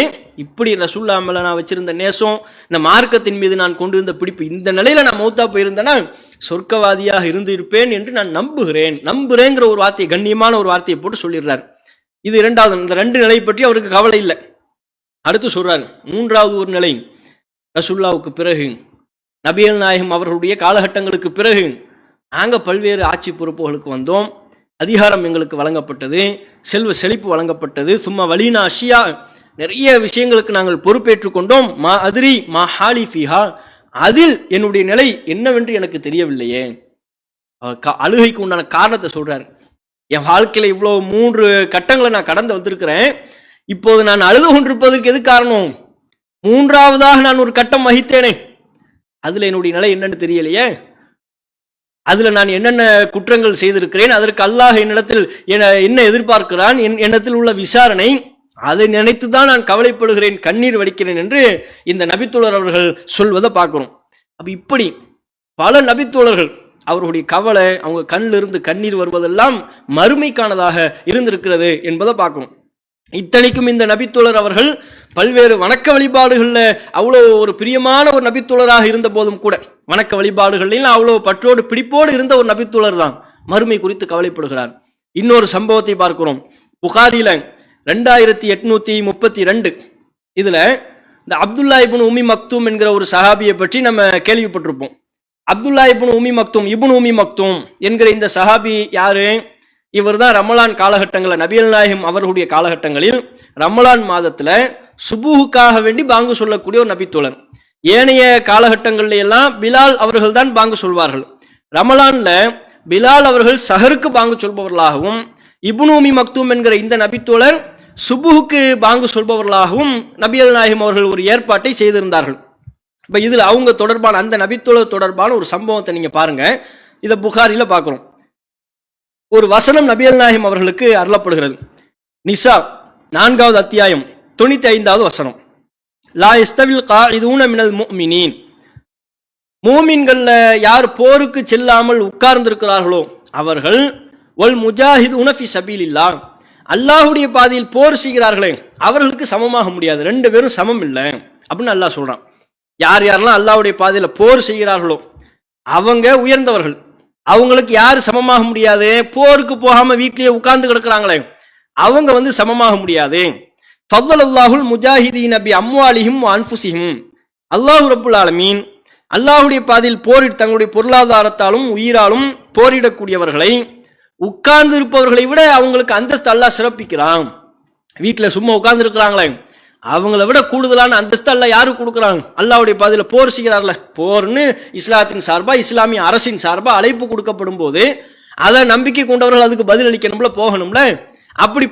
இப்படி ரசூலுல்லாஹ் மேல நான் வச்சிருந்த நேசம், இந்த மார்க்கத்தின் மீது நான் கொண்டிருந்த பிடிப்பு, இந்த நிலையில நான் மௌத்தா போயிருந்தேன்னா சொர்க்கவாதியாக இருந்து இருப்பேன் என்று நான் நம்புறேங்கிற ஒரு வார்த்தையை, கண்ணியமான ஒரு வார்த்தையை போட்டு சொல்லிடுறார். இது இரண்டாவது. இந்த ரெண்டு நிலை பற்றி அவருக்கு கவலை இல்லை. அடுத்து சொல்றாரு மூன்றாவது ஒரு நிலை. ரசூலுல்லாஹ்வுக்கு பிறகு, நபிகள் நாயகம் அவர்களுடைய காலகட்டங்களுக்கு பிறகு நாங்க பல்வேறு ஆட்சி பொறுப்புகளுக்கு வந்தோம், அதிகாரம் எங்களுக்கு வழங்கப்பட்டது, செல்வ செழிப்பு வழங்கப்பட்டது. சும்மா வலீனா அஷியா, நிறைய விஷயங்களுக்கு நாங்கள் பொறுப்பேற்றுக் கொண்டோம். மா அதிரி மா ஹாலி ஃபிஹா, அதில் என்னுடைய நிலை என்னவென்று எனக்கு தெரியவில்லையே. அழுகைக்கு உண்டான காரணத்தை சொல்றாரு. என் வாழ்க்கையில இவ்வளவு 3 கட்டங்களை நான் கடந்து வந்திருக்கிறேன், இப்போது நான் அழுது கொண்டிருப்பதற்கு எது காரணம்? மூன்றாவதாக நான் ஒரு கட்டம் வகித்தேனே, அதுல என்னுடைய நிலை என்னன்னு தெரியலையே. அதுல நான் என்னென்ன குற்றங்கள் செய்திருக்கிறேன், அதற்கு அல்லாஹ் என்னிடத்தில் என்ன எதிர்பார்க்கிறான், என்னிடத்தில் உள்ள விசாரணை, அதை நினைத்துதான் நான் கவலைப்படுகிறேன், கண்ணீர் வடிக்கிறேன் என்று இந்த நபித்தோழர் அவர்கள் சொல்வதை பார்க்கிறோம். அப்ப இப்படி பல நபித்தோழர்கள் அவர்களுடைய கவலை, அவங்க கண்ணில் இருந்து கண்ணீர் வருவதெல்லாம் மறுமைக்கானதாக இருந்திருக்கிறது என்பதை பார்க்கணும். இத்தனைக்கும் இந்த நபித்தோழர் அவர்கள் பல்வேறு வணக்க வழிபாடுகள்ல அவ்வளோ ஒரு பிரியமான ஒரு நபித்தோழராக இருந்த போதும் கூட, வணக்க வழிபாடுகளில் அவ்வளோ பற்றோடு பிடிப்போடு இருந்த ஒரு நபித்தோழர் தான் மறுமை குறித்து கவலைப்படுகிறார். இன்னொரு சம்பவத்தை பார்க்கிறோம். புகாரில 2832 இதுல இந்த அப்துல்லா இப்னு உம்மி மக்தூம் என்கிற ஒரு சஹாபியை பற்றி நம்ம கேள்விப்பட்டிருப்போம். அப்துல்லா இப்னு உம்மி மக்தூம், இப்னு உம்மி மக்தூம் என்கிற இந்த சஹாபி யாரு? இவர் தான் ரமலான் காலகட்டங்களில், நபிகள் நாயகம் அவர்களுடைய காலகட்டங்களில் ரமலான் மாதத்துல சுபூஹுக்காக வேண்டி பாங்கு சொல்லக்கூடிய ஒரு நபித்தோழர். ஏனைய காலகட்டங்கள்ல எல்லாம் பிலால் அவர்கள் தான் பாங்கு சொல்வார்கள். ரமலான்ல பிலால் அவர்கள் சஹருக்கு பாங்கு சொல்பவர்களாகவும், இப்னு உம்மி மக்தூம் என்கிற இந்த நபித்தோழர் சுபுஹுக்கு பாங்கு சொல்பவர்களாகவும் நபிகள் நாயகம் அவர்கள் ஒரு ஏற்பாட்டை செய்திருந்தார்கள். இப்ப இதுல அவங்க தொடர்பான, அந்த நபித்தோழர் தொடர்பான ஒரு சம்பவத்தை நீங்க பாருங்க. இத புகாரில பார்க்கிறோம். ஒரு வசனம் நபிகள் நாயகம் அவர்களுக்கு அருளப்படுகிறது. நிசா 4வது அத்தியாயம் 95வது வசனம். லா யஸ்தவில் காஇதூன மினல் முஃமினீன், மூமின்கள்ல யார் போருக்கு செல்லாமல் உட்கார்ந்திருக்கிறார்களோ அவர்கள், வல் முஜாஹிதூன ஃபீ சபீலில்லாஹ், அல்லாஹ்வுடைய பாதையில் போர் செய்கிறார்களே அவர்களுக்கு சமமாக முடியாது, 2 பேரும் சமம் இல்லை அப்படின்னு அல்லாஹ் சொல்றான். யார் யாரெல்லாம் அல்லாஹ்வுடைய பாதையில போர் செய்கிறார்களோ அவங்க உயர்ந்தவர்கள், அவங்களுக்கு யாரு சமமாக முடியாது? போருக்கு போகாம வீட்டிலேயே உட்கார்ந்து கிடக்குறாங்களே அவங்க சமமாக முடியாது. ஃபضலல்லாஹுல் முஜாஹிதீன பி அம்வாலிஹிம் வ அன்ஃபுஸிஹிம், அல்லாஹ் ரப்புல் ஆலமீன் அல்லாஹ்வுடைய பாதையில் போரிட்டு தங்களுடைய பொருளாதாரத்தாலும் உயிராலும் போரிடக்கூடியவர்களை உட்கார்ந்து இருப்பவர்களை விட அவங்களுக்கு அந்தஸ்து அல்லாஹ் சிறப்பிக்கிறான். வீட்டில் சும்மா உட்கார்ந்து இருக்கிறாங்களே அவங்கள விட கூடுதலான அந்தஸ்து அல்லாஹ் யாருக்கு கொடுக்குறாங்க? அல்லாஹ்வுடைய பாதையில போர் செய்கிறார்ல, போர்னு இஸ்லாத்தின் சார்பா இஸ்லாமிய அரசின் சார்பா அழைப்பு கொடுக்கப்படும் போது அதை நம்பிக்கை கொண்டவர்கள் அதுக்கு பதில் அளிக்கணும்ல, போகணும்ல. அப்படி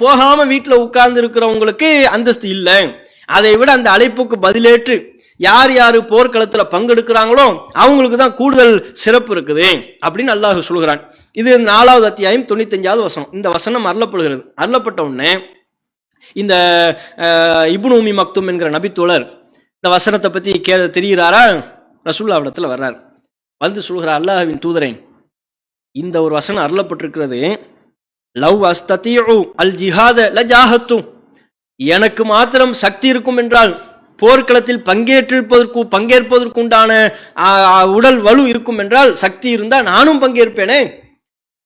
போகாம வீட்டில் உட்கார்ந்து இருக்கிறவங்களுக்கு அந்தஸ்து இல்லை. அதை விட அந்த அழைப்புக்கு பதிலேற்று யார் யாரு போர்க்களத்துல பங்கெடுக்கிறாங்களோ அவங்களுக்கு தான் கூடுதல் சிறப்பு இருக்குது அப்படின்னு அல்லாஹ் சொல்கிறான். இது 4வது அத்தியாயம் 95வது வசனம். இந்த வசனம் அருளப்படுகிறது. அருளப்பட்ட உடனே இந்த இப்னு உம்மி மக்தும் என்கிற நபித்தோழர் இந்த வசனத்தை பத்தி தெரிகிறாரா? ரசூலுல்லாஹ்விடத்துல வர்றார். வந்து சொல்கிறார், அல்லாஹ்வின் தூதரே, இந்த ஒரு வசனம் அருளப்பட்டிருக்கிறது, லவ் அஸ்ததிஉ அல் ஜிஹாத லஜாஹத்து, எனக்கு மாத்திரம் சக்தி இருக்கும் என்றால், போர்க்களத்தில் பங்கேற்பதற்குண்டான உடல் வலு இருக்கும் என்றால், சக்தி இருந்தா நானும் பங்கேற்பேனே.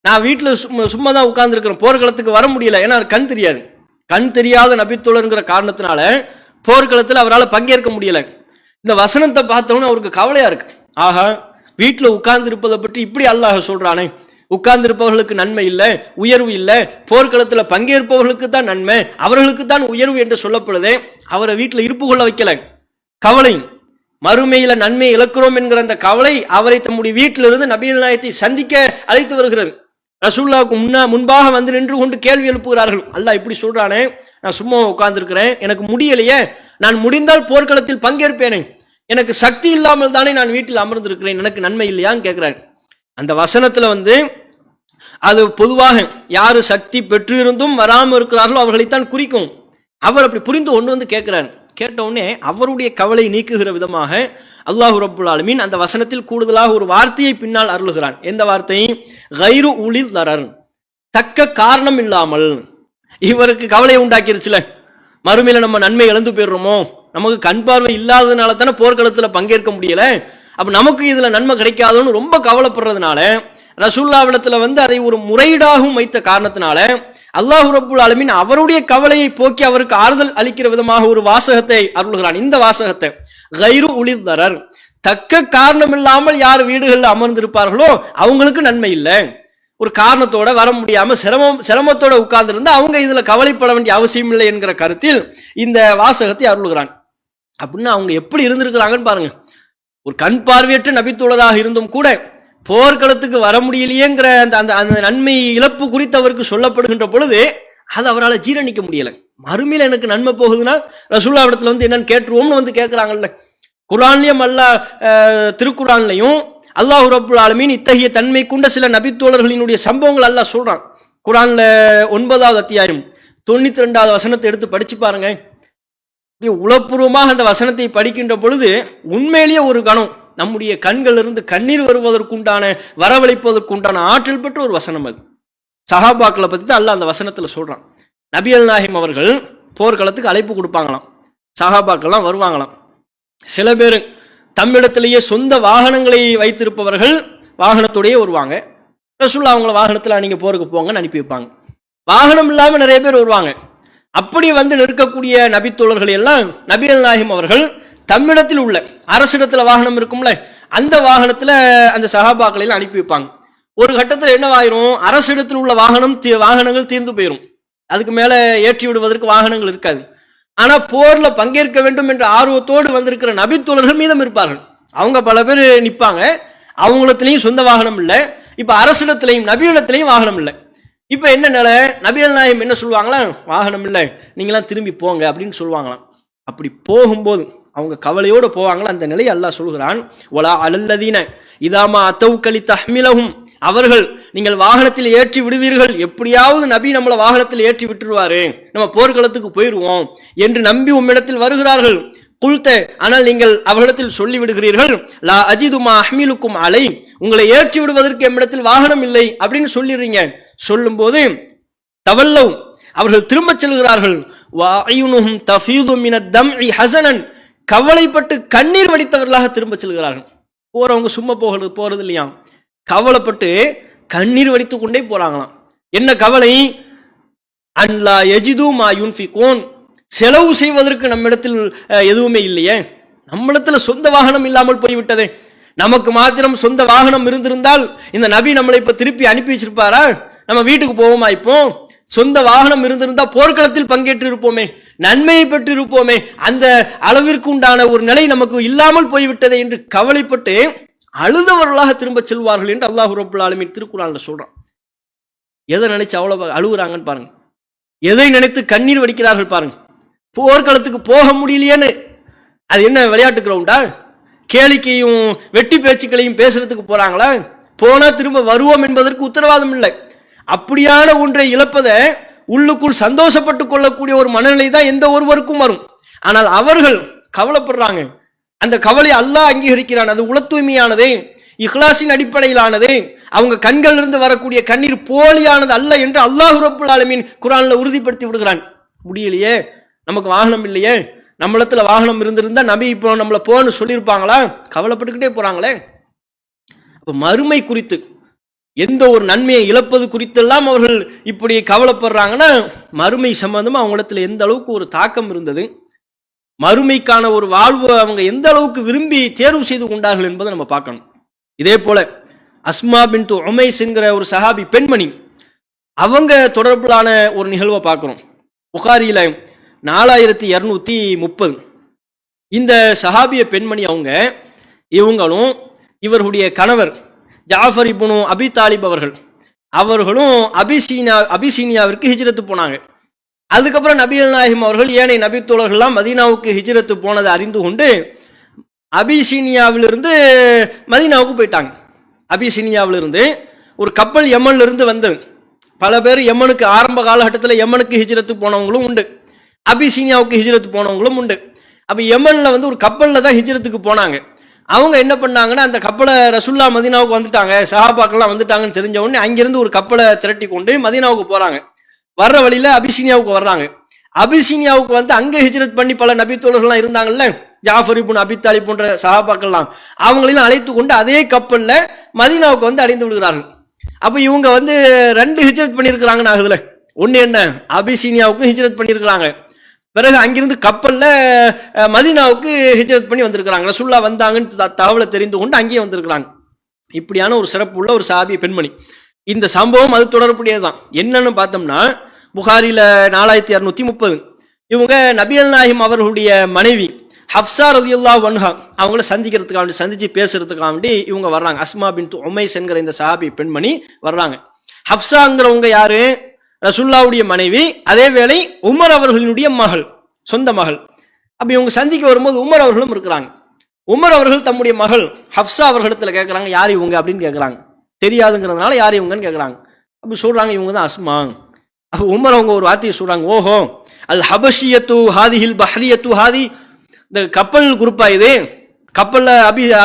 நான் வீட்டில் சும்மா தான் உட்கார்ந்து இருக்கிறேன், போர்க்களத்துக்கு வர முடியல, ஏன்னா கண் தெரியாது. கண் தெரியாத நபித்தோழருங்கிற காரணத்தினால போர்க்களத்தில் அவரால் பங்கேற்க முடியல. இந்த வசனத்தை பார்த்தோன்னு அவருக்கு கவலையா இருக்கு. ஆஹா, வீட்டில் உட்கார்ந்து இருப்பதை பற்றி இப்படி அல்லாஹ் சொல்றானே, உட்கார்ந்து இருப்பவர்களுக்கு நன்மை இல்லை, உயர்வு இல்லை, போர்க்களத்தில் பங்கேற்பவர்களுக்கு தான் நன்மை, அவர்களுக்கு தான் உயர்வு என்று சொல்லப்படுதே. அவரை வீட்டில் இருப்பு கொள்ள வைக்கல. கவலை, மறுமையில நன்மை இழக்கிறோம் என்கிற அந்த கவலை அவரை தம்முடைய வீட்டிலிருந்து நபிகள் நாயகத்தை சந்திக்க அழைத்து வருகிறது. ரசூலுல்லாஹ்வுக்கு முன்பாக வந்து நின்று கொண்டு கேள்வி எழுப்புகிறார்கள். அல்லாஹ் இப்படி சொல்றானே, நான் சும்மா உட்கார்ந்து இருக்கிறேன், எனக்கு முடியலையே, நான் முடிந்தால் போர்க்களத்தில் பங்கேற்பேனே, எனக்கு சக்தி இல்லாமல் தானே நான் வீட்டில் அமர்ந்திருக்கிறேன், எனக்கு நன்மை இல்லையான்னு கேட்கிறாங்க. அந்த வசனத்துல அது பொதுவாக யாரு சக்தி பெற்று இருந்தும் வராமல் இருக்கிறார்களோ அவர்களைத்தான் குறிக்கும். அவர் அப்படி புரிந்து ஒன்று கேட்கிறார். கேட்ட உடனே அவருடைய கவலை நீக்குகிற விதமாக அல்லாஹ் ரப்புல் ஆலமீன் அந்த வசனத்தில் கூடுதலாக ஒரு வார்த்தையை பின்னால் அருளுகிறான். எந்த வார்த்தை? கைரு உலில் தரர், தக்க காரணம் இல்லாமல். இவருக்கு கவலையை உண்டாக்கிருச்சுல, மறுமையில நம்ம நன்மை இழந்து போயிடுறோமோ, நமக்கு கண் பார்வை இல்லாததுனால தானே போர்க்களத்துல பங்கேற்க முடியல, அப்ப நமக்கு இதுல நன்மை கிடைக்காதுன்னு ரொம்ப கவலைப்படுறதுனால ரசூலுல்லாஹ்விடத்துல அதை ஒரு முறையீடாகவும் வைத்த காரணத்தினால அல்லாஹ் ரப்புல் ஆலமீன் அவருடைய கவலையை போக்கி அவருக்கு ஆறுதல் அளிக்கிற விதமாக ஒரு வாசகத்தை அருள்கிறான். இந்த வாசகத்தை கைரு உலில் தரர், தக்க காரணம் இல்லாமல் யார் வீடுகளில் அமர்ந்திருப்பார்களோ அவங்களுக்கு நன்மை இல்லை, ஒரு காரணத்தோட வர முடியாம சிரமத்தோட உட்கார்ந்து இருந்தா அவங்க இதுல கவலைப்பட வேண்டிய அவசியம் இல்லை என்கிற கருத்தில் இந்த வாசகத்தை அருள்கிறான். அப்படின்னு அவங்க எப்படி இருந்திருக்கிறாங்கன்னு பாருங்க. ஒரு கண் பார்வையற்ற நபித்தோழராக இருந்தும் கூட போர்க்களத்துக்கு வர முடியலையேங்கிற அந்த நன்மை இழப்பு குறித்து அவருக்கு சொல்லப்படுகின்ற பொழுது அது அவரால் ஜீரணிக்க முடியல. மறுமையில எனக்கு நன்மை போகுதுன்னா ரசூலுல்லாஹ்விடத்துல என்னன்னு கேட்டுருவோம்னு கேட்கிறாங்கல்ல. குர்ஆன்லயும் அல்லாஹ் திருக்குர்ஆன்லயும் அல்லாஹ் ரப்புல் ஆலமீன் இத்தகைய தன்மை கொண்ட சில நபித்தோழர்களினுடைய சம்பவங்கள் அல்லாஹ் சொல்றான். குர்ஆன்ல 9வது அத்தியாயம் 92வது வசனத்தை எடுத்து படிச்சு பாருங்க. உளப்பூர்வமாக அந்த வசனத்தை படிக்கின்ற பொழுது உண்மையிலேயே ஒரு கணம் நம்முடைய கண்கள் இருந்து கண்ணீர் வருவதற்குண்டான வரவழைப்பதற்குண்டான ஆற்றல் பெற்ற ஒரு வசனம் அது. சஹாபாக்களை பத்தி தான் அல்லாஹ் அந்த வசனத்துல சொல்றான். நபிகள் நாயகம் அவர்கள் போர்க்களத்துக்கு அழைப்பு கொடுப்பாங்களாம், சஹாபாக்கள்லாம் வருவாங்களாம். சில பேர் தம்மிடத்திலேயே சொந்த வாகனங்களை வைத்திருப்பவர்கள் வாகனத்தோடயே வருவாங்க. ரசூலுல்லாஹ் அவங்கள வாகனத்துல நீங்க போருக்கு போங்கன்னு அனுப்பி வைப்பாங்க. வாகனம் இல்லாம நிறைய பேர் வருவாங்க. அப்படி நிற்கக்கூடிய நபித்தோழர்கள் எல்லாம் நபிகள் நாயகம் அவர்கள் தம்மிடத்தில் உள்ள அரசிடத்துல வாகனம் இருக்கும்ல, அந்த வாகனத்துல அந்த சஹாபாக்களை அனுப்பி வைப்பாங்க. ஒரு கட்டத்தில் என்னவாயிரும், அரசிடத்தில் உள்ள வாகனங்கள் தீர்ந்து போயிடும், அதுக்கு மேல ஏற்றி விடுவதற்கு வாகனங்கள் இருக்காது. ஆனா போர்ல பங்கேற்க வேண்டும் என்ற ஆர்வத்தோடு வந்திருக்கிற நபித்தோழர்கள் மீதம் இருப்பார்கள். அவங்க பல பேர் நிற்பாங்க, அவங்களத்திலையும் சொந்த வாகனம் இல்லை, இப்ப அரசிடத்திலையும் நபியிடத்திலையும் வாகனம் இல்லை. இப்ப என்ன நிலை, நபிகள் நாயகம் என்ன சொல்லுவாங்களா, வாகனம் இல்லை, நீங்களாம் திரும்பி போங்க அப்படின்னு சொல்லுவாங்களாம். அப்படி போகும்போது அவங்க கவலையோடு போவாங்களா, அந்த நிலையை அல்லாஹ் சொல்கிறான். வலா அலல்லதீன இதாமா அத்தௌகலி தஹ்மிலஹும், அவர்கள் நீங்கள் வாகனத்தில் ஏற்றி விடுவீர்கள், எப்படியாவது நபி நம்மளை வாகனத்தில் ஏற்றி விட்டுருவாரு, நம்ம போர்க்களத்துக்கு போயிருவோம் என்று நம்பி உம்மிடத்தில் வருகிறார்கள். குல்த, ஆனால் நீங்கள் அவர்களிடத்தில் சொல்லி விடுகிறீர்கள், லா அஜிதுமா அஹ்மிலுக்கும் அலை, உங்களை ஏற்றி விடுவதற்கு எம்மிடத்தில் வாகனம் இல்லை அப்படின்னு சொல்லிடுறீங்க. சொல்லும் போது தவல்லவ், அவர்கள் திரும்ப செல்கிறார்கள். வஅயுனுஹும் தஃபீது மினத் தம்இ ஹஸனன், கவலைப்பட்டு கண்ணீர் வடித்தவர்களாக திரும்ப செல்கிறார்கள். போறவங்க சும்மா போறது இல்லையா, கவலைப்பட்டு கண்ணீர் வடித்து கொண்டே போறாங்களாம். என்ன கவலை, அன்லா யஜிது மா யுன்ஃபிகூன், செலவு செய்வதற்கு நம்மிடத்தில் எதுவுமே இல்லையே, நம்மிடத்துல சொந்த வாகனம் இல்லாமல் போய்விட்டதே, நமக்கு மாத்திரம் சொந்த வாகனம் இருந்திருந்தால் இந்த நபி நம்மளை இப்ப திருப்பி அனுப்பி வச்சிருப்பாரா? நம்ம வீட்டுக்கு போவோமா? இப்போ சொந்த வாகனம் இருந்திருந்தா போர்க்களத்தில் பங்கேற்று இருப்போமே, நன்மையை பெற்று இருப்போமே. அந்த அளவிற்கு உண்டான ஒரு நிலை நமக்கு இல்லாமல் போய்விட்டதே என்று கவலைப்பட்டு அழுதவர்களாக திரும்ப செல்வார்கள் என்று அல்லாஹ் ரப்பல் ஆலமீன் திருக்குர்ஆன்ல சொல்றான். எதை நினைச்சு அவ்வளவு அழுகுறாங்கன்னு பாருங்க, எதை நினைத்து கண்ணீர் வடிக்கிறார்கள் பாருங்க. போர்க்களத்துக்கு போக முடியலையேன்னு. அது என்ன விளையாட்டு கிரவுண்டா? கேளிக்கையும் வெட்டி பேச்சுக்களையும் பேசுறதுக்கு போறாங்களா? போனா திரும்ப வருவோம் என்பதற்கு உத்தரவாதம் இல்லை. அப்படியான ஒன்றை இழப்பதை உள்ளுக்குள் சந்தோஷப்பட்டு கொள்ளக்கூடிய ஒரு மனநிலை தான் எந்த ஒருவருக்கும் வரும். ஆனால் அவர்கள் கவலைப்படுறாங்க. அந்த கவலை அல்லாஹ் அங்கீகரிக்கிறான். அது உள தூய்மையானதே, இஹ்லாஸின் அடிப்படையிலானது. அவங்க கண்கள் இருந்து வரக்கூடிய கண்ணீர் போலியானது அல்ல என்று அல்லாஹ் ரப்பல் ஆலமீன் குர்ஆன்ல உறுதிப்படுத்தி விடுகிறான். முடியலையே, நமக்கு வாகனம் இல்லையே, நம்மளத்துல வாகனம் இருந்திருந்தா நபி இப்போ நம்மள போன்னு சொல்லியிருப்பாங்களா? கவலைப்பட்டுக்கிட்டே போறாங்களே. அப்ப மறுமை குறித்து, எந்த ஒரு நன்மையை இழப்பது குறித்தெல்லாம் அவர்கள் இப்படி கவலைப்படுறாங்கன்னா, மறுமை சம்பந்தமா அவங்களிடத்துல எந்த அளவுக்கு ஒரு தாக்கம் இருந்தது, மறுமைக்கான ஒரு வாழ்வு அவங்க எந்த அளவுக்கு விரும்பி தேர்வு செய்து கொண்டார்கள் என்பதை நம்ம பார்க்கணும். இதே போல அஸ்மா பின்த் உமைஸ் என்கிற ஒரு சஹாபி பெண்மணி, அவங்க தொடர்பிலான ஒரு நிகழ்வை பார்க்கிறோம். புகாரியில 4230. இந்த சஹாபிய பெண்மணி இவங்களும் இவர்களுடைய கணவர் ஜாஃபர் இப்னு அபி தாலிப் அவர்களும் அபிசீனியாவிற்கு ஹிஜ்ரத்து போனாங்க. அதுக்கப்புறம் நபிகள் நாயகம் அவர்கள் ஏனைய நபி தோழர்கள்லாம் மதீனாவுக்கு ஹிஜ்ரத்து போனதை அறிந்து கொண்டு அபிசீனியாவிலிருந்து மதீனாவுக்கு போயிட்டாங்க. அபிசீனியாவிலிருந்து ஒரு கப்பல் யமன்ல இருந்து வந்தது. பல பேர் யமனுக்கு ஆரம்ப காலகட்டத்தில் யமனுக்கு ஹிஜ்ரத்து போனவங்களும் உண்டு, அபிசீனியாவுக்கு ஹிஜ்ரத்து போனவங்களும் உண்டு. அப்ப யமன்ல ஒரு கப்பல்ல தான் ஹிஜ்ரத்துக்கு போனாங்க. அவங்க என்ன பண்ணாங்கன்னா, அந்த கப்பலை ரசூல்லா மதீனாவுக்கு வந்துட்டாங்க, சஹாபாக்கெல்லாம் வந்துட்டாங்கன்னு தெரிஞ்ச உடனே அங்கிருந்து ஒரு கப்பலை திரட்டி கொண்டு மதீனாவுக்கு போறாங்க. வர்ற வழியில அபிசீனியாவுக்கு வர்றாங்க. அபிசீனியாவுக்கு வந்து அங்க ஹிஜ்ரத் பண்ணி பல நபி தோழர்கள்லாம் இருந்தாங்கல்ல, ஜாஃபர் இப்னு அபி தாலிப் போன்ற சஹாபாக்கள்லாம், அவங்களையும் அழைத்து கொண்டு அதே கப்பல்ல மதீனாவுக்கு வந்து அடைந்து விடுகிறார்கள். அப்ப இவங்க 2 ஹிஜ்ரத் பண்ணியிருக்கிறாங்கன்னு ஆகுதுல. ஒன்னு என்ன, அபிசீனியாவுக்கும் ஹிஜ்ரத் பண்ணியிருக்கிறாங்க, பிறகு அங்கிருந்து கப்பல்ல மதீனாவுக்கு ஹிஜ்ரத் பண்ணி வந்திருக்கிறாங்க. ரசூலுல்லாஹ் வந்தாங்கன்னு தகவலை தெரிந்து கொண்டு அங்கேயே வந்திருக்கிறாங்க. இப்படியான ஒரு சிறப்பு உள்ள ஒரு சஹாபி பெண்மணி. இந்த சம்பவம் அது தொடர்புடையதுதான். என்னன்னு பார்த்தோம்னா, புகாரில 4230. இவங்க நபிகள் நாயகம் அவர்களுடைய மனைவி ஹப்ஸா ரலியல்லாஹு அன்ஹா அவங்கள சந்திச்சு பேசுறதுக்காண்டி இவங்க வர்றாங்க. அஸ்மா பின்த் உமைஸ் என்கிற இந்த சஹாபி பெண்மணி வர்றாங்க. ஹப்ஸாங்கிறவங்க யாரு? ரசூலுல்லாஹ்வுடைய மனைவி, அதே வேளை உமர் அவர்களினுடைய மகள், சொந்த மகள். அப்ப இவங்க சந்திக்க வரும்போது உமர் அவர்களும் இருக்கிறாங்க. உமர் அவர்கள் தம்முடைய மகள் ஹப்ஸா அவர்களிடத்துல கேட்கறாங்க, யார் இவங்க அப்படின்னு கேட்கறாங்க. தெரியாதுங்கிறதுனால யார் இவங்கன்னு கேட்கறாங்க. அப்ப சொல்றாங்க, இவங்க தான் அஸ்மா. அப்ப உமர் அவங்க ஒரு வார்த்தையை சொல்றாங்க, ஓஹோ அல் ஹபஷியத்து ஹாதிஹில் பஹ்ரியத்து ஹாதி, இந்த கப்பல் குரூப்பா இது? கப்பல்ல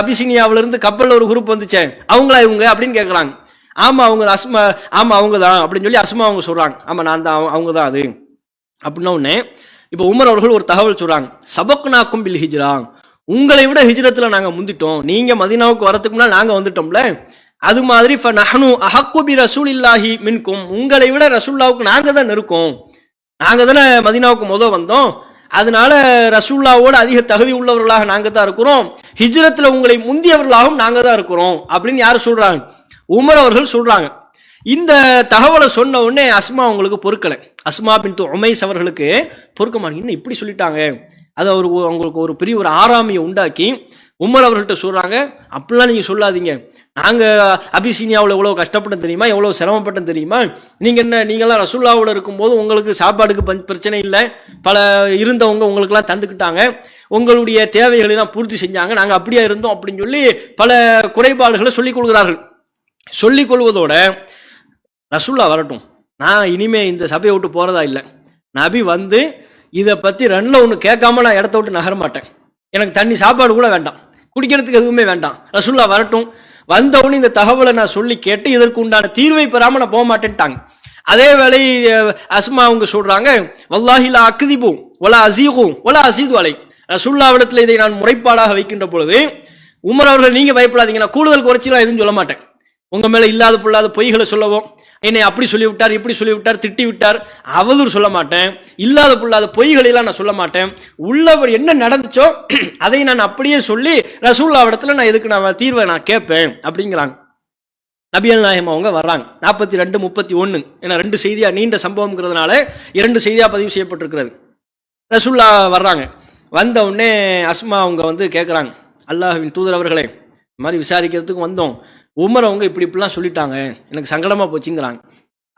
அபிசீனியாவிலிருந்து கப்பல்ல ஒரு குரூப் வந்துச்சே, அவங்களா இவங்க அப்படின்னு கேட்கறாங்க. ஆமா அவங்க அஸ்மா, ஆமா அவங்க தான் அப்படின்னு சொல்லி அஸ்மா அவங்க சொல்றாங்க. ஆமா நான் தான், அவங்க தான் அது அப்படின்ன உடனே இப்ப உமர் அவர்கள் ஒரு தகவல் சொல்றாங்க, சபக்னாக்கும் பில் ஹிஜ்ரா, உங்களை விட ஹிஜ்ரத்துல நாங்க முந்திட்டோம், நீங்க மதீனாவுக்கு வரதுக்கு முன்னாடி நாங்க வந்துட்டோம்ல, அது மாதிரி ஃபநஹ்னு அஹக்கு பி ரசூலில்லாஹி மின்கும், உங்களை விட ரசூலுல்லாஹ்வுக்கு நாங்க தான் இருக்கோம், நாங்க தானே மதீனாவுக்கு வந்தோம், அதனால ரசூலுல்லாஹ்வோட அதிக தகுதி உள்ளவர்களாக நாங்க தான் இருக்கிறோம், ஹிஜ்ரத்துல உங்களை முந்தியவர்களாகவும் நாங்க தான் இருக்கிறோம் அப்படின்னு யாரு சொல்றாங்க? உமர் அவர்கள் சொல்றாங்க. இந்த தகவலை சொன்ன உடனே அஸ்மா அவங்களுக்கு பொறுக்கலை. அஸ்மா பின்த் உமைஸ் அவர்களுக்கு பொறுக்க மாட்டேங்க, இப்படி சொல்லிட்டாங்க. அது அவங்களுக்கு ஒரு பெரிய ஒரு ஆறாமையை உண்டாக்கி உமர் அவர்கள்ட்ட சொல்றாங்க, அப்படிலாம் நீங்க சொல்லாதீங்க, நாங்க அபிசீனியாவில் எவ்வளவு கஷ்டப்பட்டோம் தெரியுமா, எவ்வளவு சிரமப்பட்டோம் தெரியுமா, நீங்கெல்லாம் ரசூலுல்லாஹ்வோட இருக்கும்போது உங்களுக்கு சாப்பாடுக்கு பிரச்சனை இல்லை, பல இருந்தவங்க உங்களுக்கெல்லாம் தந்துக்கிட்டாங்க, உங்களுடைய தேவைகளை எல்லாம் பூர்த்தி செஞ்சாங்க, நாங்க அப்படியே இருந்தோம் அப்படின்னு சொல்லி பல குறைபாடுகளை சொல்லிக் கொள்கிறார்கள். சொல்லிக் கொள்வதோட ரசூலுல்லாஹ் வரட்டும், நான் இனிமே இந்த சபையை விட்டு போறதா இல்லை, நபி வந்து இதை பத்தி 2ல 1 கேட்காம நான் இடத்த விட்டு நகர மாட்டேன், எனக்கு தண்ணி சாப்பாடு கூட வேண்டாம், குடிக்கிறதுக்கு எதுவுமே வேண்டாம், ரசூலுல்லாஹ் வரட்டும், வந்தவொடனே இந்த தகவலை நான் சொல்லி கேட்டு இதற்கு உண்டான தீர்வை பெறாம நான் போக மாட்டேன்ட்டாங்க. அதே வேளை அஸ்மா அவங்க சொல்றாங்க, வல்லாஹி லா அக்திபு வலா அஸீகு வலா அஸீது அலை, ரசூலுல்லாஹ்விடத்தில் இதை நான் முறைப்பாடாக வைக்கின்ற பொழுது உமர் அவர்கள் நீங்க பயப்படாதீங்க, நான் கூடுதல் குறைச்சிலாம் எதுவும் சொல்ல மாட்டேன், உங்க மேல இல்லாத பொல்லாத பொய்களை சொல்லவோ என்னை அப்படி சொல்லிவிட்டார், இப்படி சொல்லிவிட்டார், திட்டி விட்டார், அவதூறு சொல்ல மாட்டேன், இல்லாத புல்லாத பொய்களெல்லாம் நான் சொல்ல மாட்டேன், உள்ளவர் என்ன நடந்துச்சோ அதை நான் அப்படியே சொல்லி ரசூலுல்லாஹ் இடத்துல நான் எதுக்கு நான் தீர்வை நான் கேட்பேன் அப்படிங்கிறாங்க. நபிகள் நாயகம் அவங்க வர்றாங்க 42-31. ஏன்னா 2 செய்தியா நீண்ட சம்பவம்ங்கிறதுனால 2 செய்தியா பதிவு செய்யப்பட்டிருக்கிறது. ரசூலுல்லாஹ் வர்றாங்க. வந்த உடனே அஸ்மா அவங்க வந்து கேட்குறாங்க, அல்லாஹ்வின் தூதர் அவர்களே, இந்த மாதிரி விசாரிக்கிறதுக்கு வந்தோம், உமர் அவங்க இப்படி இப்படிலாம் சொல்லிட்டாங்க, எனக்கு சங்கடமா போச்சுங்கிறாங்க.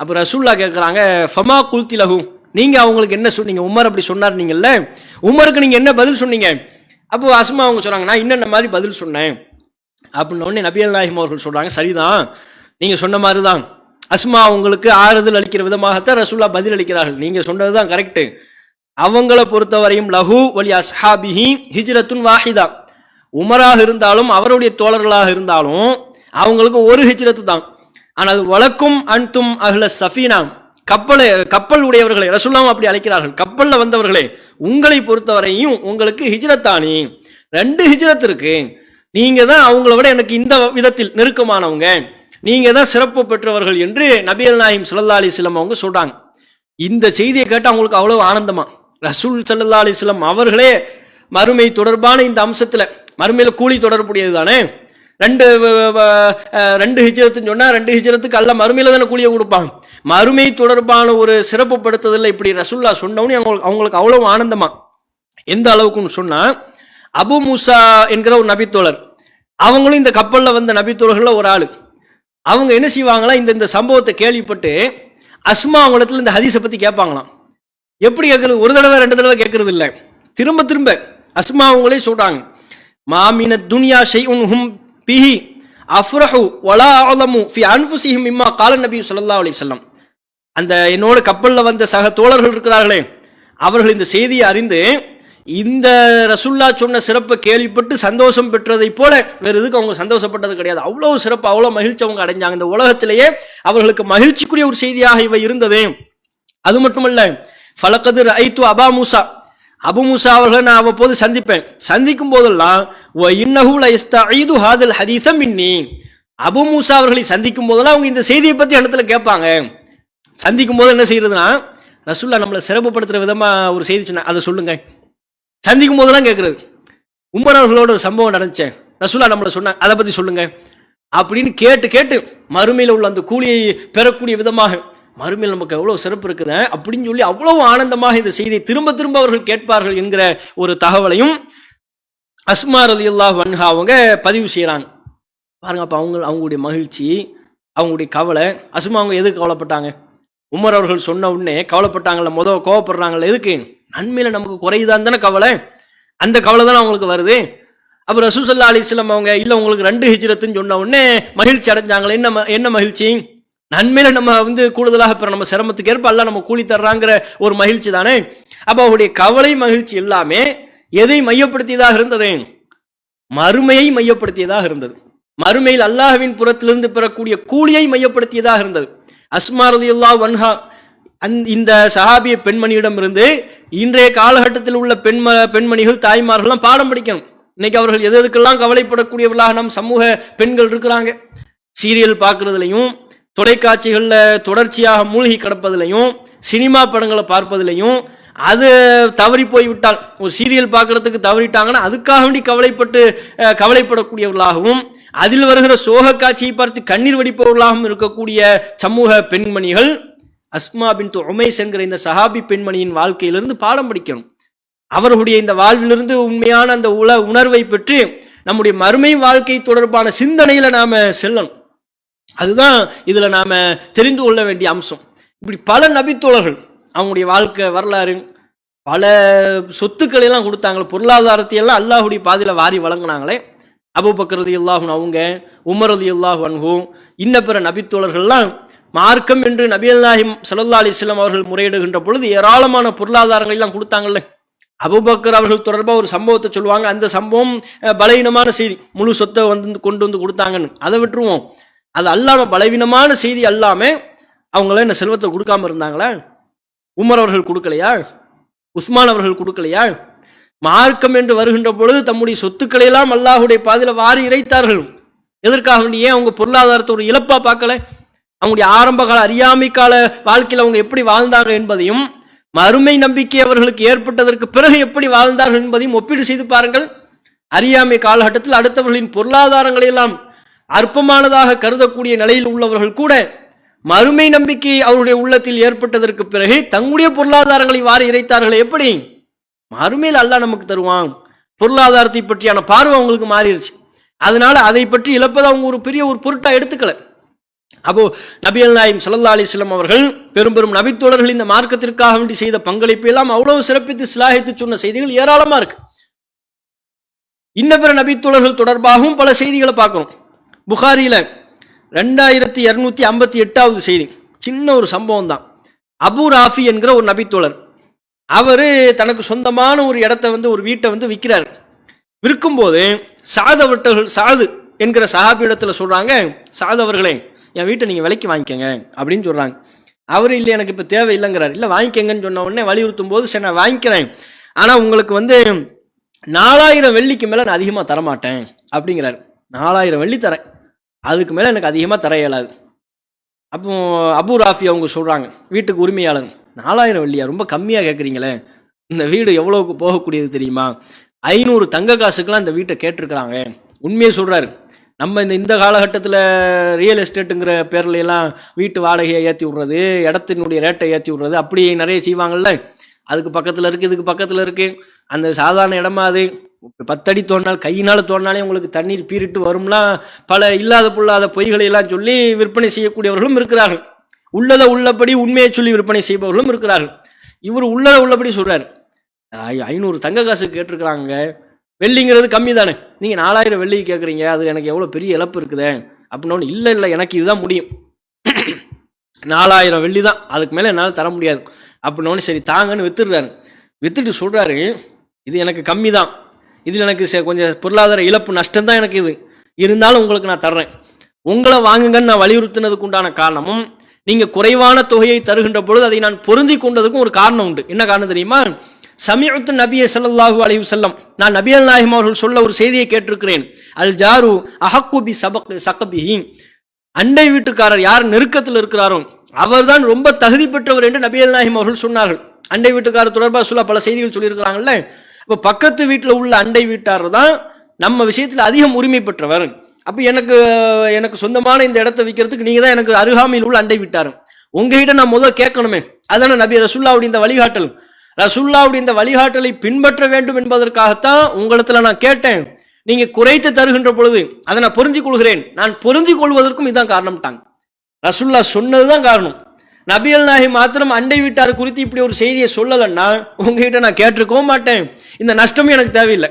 அப்போ ரசூலுல்லாஹ் கேட்குறாங்க, ஃபமா குல்தி லஹு, நீங்க அவங்களுக்கு என்ன சொன்னீங்க? உமர் அப்படி சொன்னார் நீங்கள்ல, உமருக்கு நீங்க என்ன பதில் சொன்னீங்க? அப்போ அஸ்மா அவங்க சொல்றாங்க, நான் இன்னென்ன மாதிரி பதில் சொன்னேன் அப்படின்ன உடனே நபிகள் நாயகம் அவர்கள் சொல்றாங்க, சரிதான், நீங்க சொன்ன மாதிரி தான். அஸ்மா அவங்களுக்கு ஆறுதல் அளிக்கிற விதமாகத்தான் ரசூலுல்லாஹ் பதில் அளிக்கிறார்கள். நீங்க சொன்னதுதான் கரெக்ட். அவங்களை பொறுத்தவரையும் லஹு வலி அஸ்ஹாபிஹி ஹிஜ்ரத்துன் வாஹிதா, உமராக இருந்தாலும் அவருடைய தோழர்களாக இருந்தாலும் அவங்களுக்கு ஒரு ஹிஜ்ரத்து தான். ஆனால் வழக்கும் அன்தும் அஹ்ல சஃபீனா, கப்பல் உடையவர்களே, ரசூலுல்லாஹ் அப்படி அழைக்கிறார்கள், கப்பல்ல வந்தவர்களே, உங்களை பொறுத்தவரையும் உங்களுக்கு ஹிஜ்ரத்தானி, 2 ஹிஜ்ரத் இருக்கு. நீங்க தான் அவங்கள விட எனக்கு இந்த விதத்தில் நெருக்கமானவங்க, நீங்க தான் சிறப்பு பெற்றவர்கள் என்று நபிகள் நாயகம் ஸல்லல்லாஹு அலைஹி வஸல்லம் அவங்க சொல்றாங்க. இந்த செய்தியை கேட்டு அவங்களுக்கு அவ்வளவு ஆனந்தமா. ரசூல் ஸல்லல்லாஹு அலைஹி வஸல்லம் அவர்களே மறுமை தொடர்பான இந்த அம்சத்துல, மறுமையில கூலி தொடர்புடையது தானே, 2 ஹிஜ்ரத்துன்னு சொன்னா 2 ஹிஜ்ரத்துக்கு அல்ல மறுமையில தானே கூலியை கொடுப்பாங்க. மறுமை தொடர்பான ஒரு சிறப்பு படுத்துதல் இப்படி ரசூலுல்லாஹ் சொன்னவனே அவங்களுக்கு அவ்வளவு ஆனந்தமா. எந்த அளவுக்குன்னு சொன்னா, அபு மூசா என்கிற ஒரு நபித்தோழர், அவங்களும் இந்த கப்பல்ல வந்த நபித்தோழர்கள்ல ஒரு ஆளு. அவங்க என்ன செய்வாங்களா, இந்த சம்பவத்தை கேள்விப்பட்டு அஸ்மா அவங்களிடத்துல இந்த ஹதீஸை பத்தி கேட்பாங்களாம். எப்படி கேட்கறது? ஒரு தடவை 2 தடவை கேட்கறது இல்லை, திரும்ப திரும்ப அஸ்மா அவங்களே சொல்றாங்க, மாமின துன்யா ஷைஉன் ஹும் பிஹி அஃப்ரஹு வலா அலமு ஃபி அன்ஃபுஸிஹிம் மிம்மா கால நபி ஸல்லல்லாஹு அலைஹி வஸல்லம். அந்த என்னோட கப்பல்ல வந்த சக தோழர்கள் இருக்கிறார்களே, அவர்கள் இந்த செய்தியை அறிந்து இந்த ரசூலுல்லாஹ் சொன்ன சிறப்பை கேள்விப்பட்டு சந்தோஷம் பெற்றதை போல வேற எதுக்கு அவங்க சந்தோஷப்பட்டது கிடையாது. அவ்வளவு சிறப்பு, அவ்வளவு மகிழ்ச்சி அவங்க அடைஞ்சாங்க. இந்த உலகத்திலேயே அவர்களுக்கு மகிழ்ச்சிக்குரிய ஒரு செய்தியாக இவை இருந்தது. அது மட்டுமல்ல, ஃபலகது ரஐது அபா மூசா, அபு மூசா அவர்களை நான் அவ்வப்போது சந்திப்பேன், சந்திக்கும் போதெல்லாம் வ இன்னஹு லயஸ்தஈது ஹாதல் ஹதீஸ மின்னி, அபு மூசா அவர்களை சந்திக்கும் போதெல்லாம் அவங்க இந்த செய்தியை பத்தி இடத்துல கேட்பாங்க. சந்திக்கும் போது என்ன செய்யறதுன்னா, ரசூலுல்லாஹ் நம்மளை சிறப்புப்படுத்துற விதமா ஒரு செய்தி சொன்ன அதை சொல்லுங்க. சந்திக்கும் போதெல்லாம் கேட்கறது. உமர் அவர்களோட ஒரு சம்பவம் நடந்துச்சேன், ரசூலுல்லாஹ் நம்மளை சொன்ன அதை பத்தி சொல்லுங்க அப்படின்னு கேட்டு கேட்டு மறுமையில் உள்ள அந்த கூலியை பெறக்கூடிய விதமாக, மறுமையில் நமக்கு எவ்வளவு சிறப்பு இருக்குது அப்படின்னு சொல்லி அவ்வளவு ஆனந்தமாக இந்த செய்தியை திரும்ப திரும்ப அவர்கள் கேட்பார்கள் என்கிற ஒரு தகவலையும் அஸ்மா ரலியல்லாஹு அன்ஹா அவங்க பதிவு செய்யறாங்க. பாருங்க, அப்ப அவங்களுடைய மகிழ்ச்சி, அவங்களுடைய கவலை. அஸ்மா அவங்க எதுக்கு கவலைப்பட்டாங்க? உமர் அவர்கள் சொன்ன உடனே கவலைப்பட்டாங்கல்ல, கோவப்படுறாங்கல்ல, எதுக்கு? நன்மையில நமக்கு குறையுதான் தானே கவலை, அந்த கவலை தானே அவங்களுக்கு வருது. அப்ப ரசூல் ஸல்லல்லாஹு அலைஹி வஸல்லம் அவங்க இல்ல உங்களுக்கு 2 ஹிஜ்ரத்துன்னு சொன்ன உடனே மகிழ்ச்சி அடைஞ்சாங்களே. என்ன மகிழ்ச்சி? நன்மையில நம்ம கூடுதலாக பெற, நம்ம சிரமத்துக்கு ஏற்ப அல்லாஹ் நம்ம கூலி தர்றாங்கிற ஒரு மகிழ்ச்சி தானே. அப்ப அவருடைய கவலை மகிழ்ச்சி எல்லாமே எதை மையப்படுத்தியதாக இருந்தது? மறுமையை மையப்படுத்தியதாக இருந்தது. மறுமையில் அல்லாஹ்வின் புறத்திலிருந்து பெறக்கூடிய கூலியை மையப்படுத்தியதாக இருந்தது. அஸ்மா ரலியல்லாஹு அன்ஹா இந்த சஹாபிய பெண்மணியிடம் இருந்து இன்றைய காலகட்டத்தில் உள்ள பெண்மணிகள் தாய்மார்கள்லாம் பாடம் படிக்கணும். இன்னைக்கு அவர்கள் எதுக்கெல்லாம் கவலைப்படக்கூடியவர்களாக நம் சமூக பெண்கள் இருக்கிறாங்க. சீரியல் பார்க்கறதுலையும், தொலைக்காட்சிகள்ல தொடர்ச்சியாக மூழ்கி கிடப்பதிலையும், சினிமா படங்களை பார்ப்பதிலையும், அது தவறி போய்விட்டால் ஒரு சீரியல் பார்க்கறதுக்கு தவறிட்டாங்கன்னா அதுக்காக வேண்டி கவலைப்படக்கூடியவர்களாகவும், அதில் வருகிற சோக காட்சியை பார்த்து கண்ணீர் வடிப்பவர்களாகவும் இருக்கக்கூடிய சமூக பெண்மணிகள் அஸ்மா பின்த் உமைஸ் என்கிற இந்த சஹாபி பெண்மணியின் வாழ்க்கையிலிருந்து பாடம் படிக்கணும். அவர்களுடைய இந்த வாழ்விலிருந்து உண்மையான அந்த உணர்வை பெற்று நம்முடைய மறுமை வாழ்க்கை தொடர்பான சிந்தனையில நாம செல்லணும். அதுதான் இதுல நாம தெரிந்து கொள்ள வேண்டிய அம்சம். இப்படி பல நபித்தோழர்கள் அவங்களுடைய வாழ்க்கை வரலாறு, பல சொத்துக்களை எல்லாம் கொடுத்தாங்க, பொருளாதாரத்தை எல்லாம் அல்லாஹ்வுடைய பாதையில வாரி வழங்கினாங்களே. அபூபக்கர் ரலியல்லாஹு அன்ஹு அவங்க, உமர் ரலியல்லாஹு அன்ஹு, இன்ன பிற நபித்தோழர்கள்லாம் மார்க்கம் என்று நபிகள் நாயகம் ஸல்லல்லாஹு அலைஹி வஸல்லம் அவர்கள் முறையிடுகின்ற பொழுது ஏராளமான பொருளாதாரங்களை எல்லாம் கொடுத்தாங்கல்ல. அபூபக்கர் அவர்கள் தொடர்பாக ஒரு சம்பவத்தை சொல்லுவாங்க. அந்த சம்பவம் பலவீனமான செய்தி, முழு சொத்தை கொண்டு வந்து கொடுத்தாங்கன்னு அதை விட்டுருவோம். அது அல்லாம பலவீனமான செய்தி அல்லாம அவங்கள என்ன செல்வத்தை கொடுக்காம இருந்தாங்களா? உமர் அவர்கள் கொடுக்கலையா? உஸ்மான் அவர்கள் கொடுக்கலையா? மார்க்கம் என்று வருகின்ற பொழுது தம்முடைய சொத்துக்களை எல்லாம் அல்லாஹ்வுடைய பாதையில வாரி இறைத்தார்கள். எதற்காக வேண்டியே? அவங்க பொருளாதாரத்தை ஒரு இழப்பா பார்க்கல. அவங்களுடைய ஆரம்ப கால அறியாமை கால வாழ்க்கையில் அவங்க எப்படி வாழ்ந்தார்கள் என்பதையும் மறுமை நம்பிக்கை அவர்களுக்கு ஏற்பட்டதற்கு பிறகு எப்படி வாழ்ந்தார்கள் என்பதையும் ஒப்பீடு செய்து பாருங்கள். அறியாமை காலகட்டத்தில் அடுத்தவர்களின் பொருளாதாரங்களை எல்லாம் அற்பமானதாக கருதக்கூடிய நிலையில் உள்ளவர்கள் கூட மறுமை நம்பிக்கை அவருடைய உள்ளத்தில் ஏற்பட்டதற்கு பிறகு தங்களுடைய பொருளாதாரங்களை வாரி இறைத்தார்கள். எப்படி? மறுமையில் அல்லாஹ் நமக்கு தருவான். பொருளாதாரத்தை பற்றியான பார்வை அவங்களுக்கு மாறிடுச்சு. அதனால அதை பற்றி இழப்பதை அவங்க ஒரு பெரிய ஒரு பொருட்டா எடுத்துக்கல. அப்போ நபிகள் நாயகம் ஸல்லல்லாஹு அலைஹி வஸல்லம் அவர்கள் பெரும் பெரும் நபித்தோழர்கள் இந்த மார்க்கத்திற்காக வேண்டி செய்த பங்களிப்பு எல்லாம் அவ்வளவு சிறப்பித்து சிலாகித்து சொன்ன செய்திகள் ஏராளமா இருக்கு. இன்ன பிற நபித்தோழர்கள் தொடர்பாகவும் பல செய்திகளை பார்க்கிறோம். புகாரியில 2258வது செய்தி, சின்ன ஒரு சம்பவம் தான். அபு ராஃபி என்கிற ஒரு நபித்தோழர், அவரு தனக்கு சொந்தமான ஒரு இடத்த ஒரு வீட்டை விற்கிறார். விற்கும்போது சாது என்கிற சஹாபியிடத்துல சொல்றாங்க, சாது அவர்களே, என் வீட்டை நீங்க விலைக்கு வாங்கிக்கங்க அப்படின்னு சொல்றாங்க. அவரு இல்லை, எனக்கு இப்ப தேவை இல்லைங்கிறார். இல்ல வாங்கிக்கங்கன்னு சொன்ன உடனே வலியுறுத்தும் போது சரி நான் வாங்கிக்கிறேன், ஆனா உங்களுக்கு 4000 வெள்ளிக்கு மேல நான் அதிகமா தரமாட்டேன் அப்படிங்கிறார். 4000 வெள்ளி தரேன், அதுக்கு மேல எனக்கு அதிகமா தர இயலாது. அப்போ அபு ராஃபி அவங்க சொல்றாங்க, வீட்டுக்கு உரிமையாளர், 4000 வெள்ளியா, ரொம்ப கம்மியா கேட்குறீங்களே, இந்த வீடு எவ்வளவுக்கு போகக்கூடியது தெரியுமா? 500 தங்க காசுக்கெல்லாம் இந்த வீட்டை கேட்டிருக்கிறாங்க. உண்மையை சொல்றாரு. நம்ம இந்த காலகட்டத்தில் ரியல் எஸ்டேட்டுங்கிற பேர்ல எல்லாம் வீட்டு வாடகையை ஏற்றி விடுறது, இடத்தினுடைய ரேட்டை ஏற்றி விடுறது, அப்படி நிறைய செய்வாங்கல்ல. அதுக்கு பக்கத்தில் இருக்கு, இதுக்கு பக்கத்தில் இருக்கு. அந்த சாதாரண இடமா அது 10 அடி தோண்டினால், கையினால் தோண்டினாலே உங்களுக்கு தண்ணீர் பீரிட்டு வரும்லாம் பல இல்லாத பொல்லாத பொய்களை எல்லாம் சொல்லி விற்பனை செய்யக்கூடியவர்களும் இருக்கிறார்கள். உள்ளதை உள்ளபடி உண்மையை சொல்லி விற்பனை செய்பவர்களும் இருக்கிறார்கள். இவர் உள்ளதை உள்ளபடி சொல்றாரு, 500 தங்க காசு கேட்டிருக்கிறாங்க, வெள்ளிங்கிறது கம்மி தானே, நீங்க 4000 வெள்ளி கேட்குறீங்க, அது எனக்கு எவ்வளவு பெரிய இழப்பு இருக்குதே அப்படின்னு. இல்லை எனக்கு இதுதான் முடியும், 4000 வெள்ளி தான், அதுக்கு மேல என்னால் தர முடியாது அப்படின்னு. சரி தாங்கன்னு வித்துடுறாரு. வித்துட்டு சொல்றாரு, இது எனக்கு கம்மி தான், இதில் எனக்கு கொஞ்சம் பொருளாதார இழப்பு நஷ்டம் தான் எனக்கு, இது இருந்தாலும் உங்களுக்கு நான் தர்றேன், உங்களை வாங்குங்கன்னு நான் வலியுறுத்தினதுக்கு உண்டான காரணமும், நீங்க குறைவான தொகையை தருகின்ற பொழுது அதை நான் பொருந்தி கொண்டதுக்கும் ஒரு காரணம் உண்டு. என்ன காரணம் தெரியுமா? சமீஅத்து நபியை ஸல்லல்லாஹு அலைஹி வஸல்லம், நான் நபிகள் நாயகம் அவர்கள் சொல்ல ஒரு செய்தியை கேட்டிருக்கிறேன். அல் ஜாரு அஹக்கு பி சகபிஹி, அண்டை வீட்டுக்காரர் யார் நெருக்கத்தில் இருக்கிறாரோ அவர்தான் ரொம்ப தகுதி பெற்றவர் என்று நபிகள் நாயகம் அவர்கள் சொன்னார்கள். அண்டை வீட்டுக்காரர் தொடர்பாக சொல்ல பல செய்திகள் சொல்லியிருக்கிறாங்கல்ல. இப்போ பக்கத்து வீட்டில் உள்ள அண்டை வீட்டார் தான் நம்ம விஷயத்தில் அதிகம் உரிமை பெற்றவர். அப்போ எனக்கு சொந்தமான இந்த இடத்தை விற்கிறதுக்கு நீங்க தான் எனக்கு அருகாமையில் உள்ள அண்டை வீட்டார், உங்ககிட்ட நான் முதல் கேட்கணுமே. அதான நபி ரசூலுல்லாஹ்வுடைய இந்த வழிகாட்டல். ரசூலுல்லாஹ்வுடைய இந்த வழிகாட்டலை பின்பற்ற வேண்டும் என்பதற்காகத்தான் உங்களிடத்துல நான் கேட்டேன். நீங்க குறைத்து தருகின்ற பொழுது அதை நான் பொருந்திக் கொள்கிறேன், நான் பொருந்திக் கொள்வதற்கும் இதுதான் காரணம்ட்டாங்க. ரசூலுல்லாஹ் சொன்னதுதான் காரணம். நபிகள் நாயகம் மாத்திரம் அண்டை வீட்டார் குறித்து இப்படி ஒரு செய்தியை சொல்லலைன்னா உங்ககிட்ட நான் கேட்டிருக்கவும் மாட்டேன், இந்த நஷ்டமும் எனக்கு தேவையில்லை.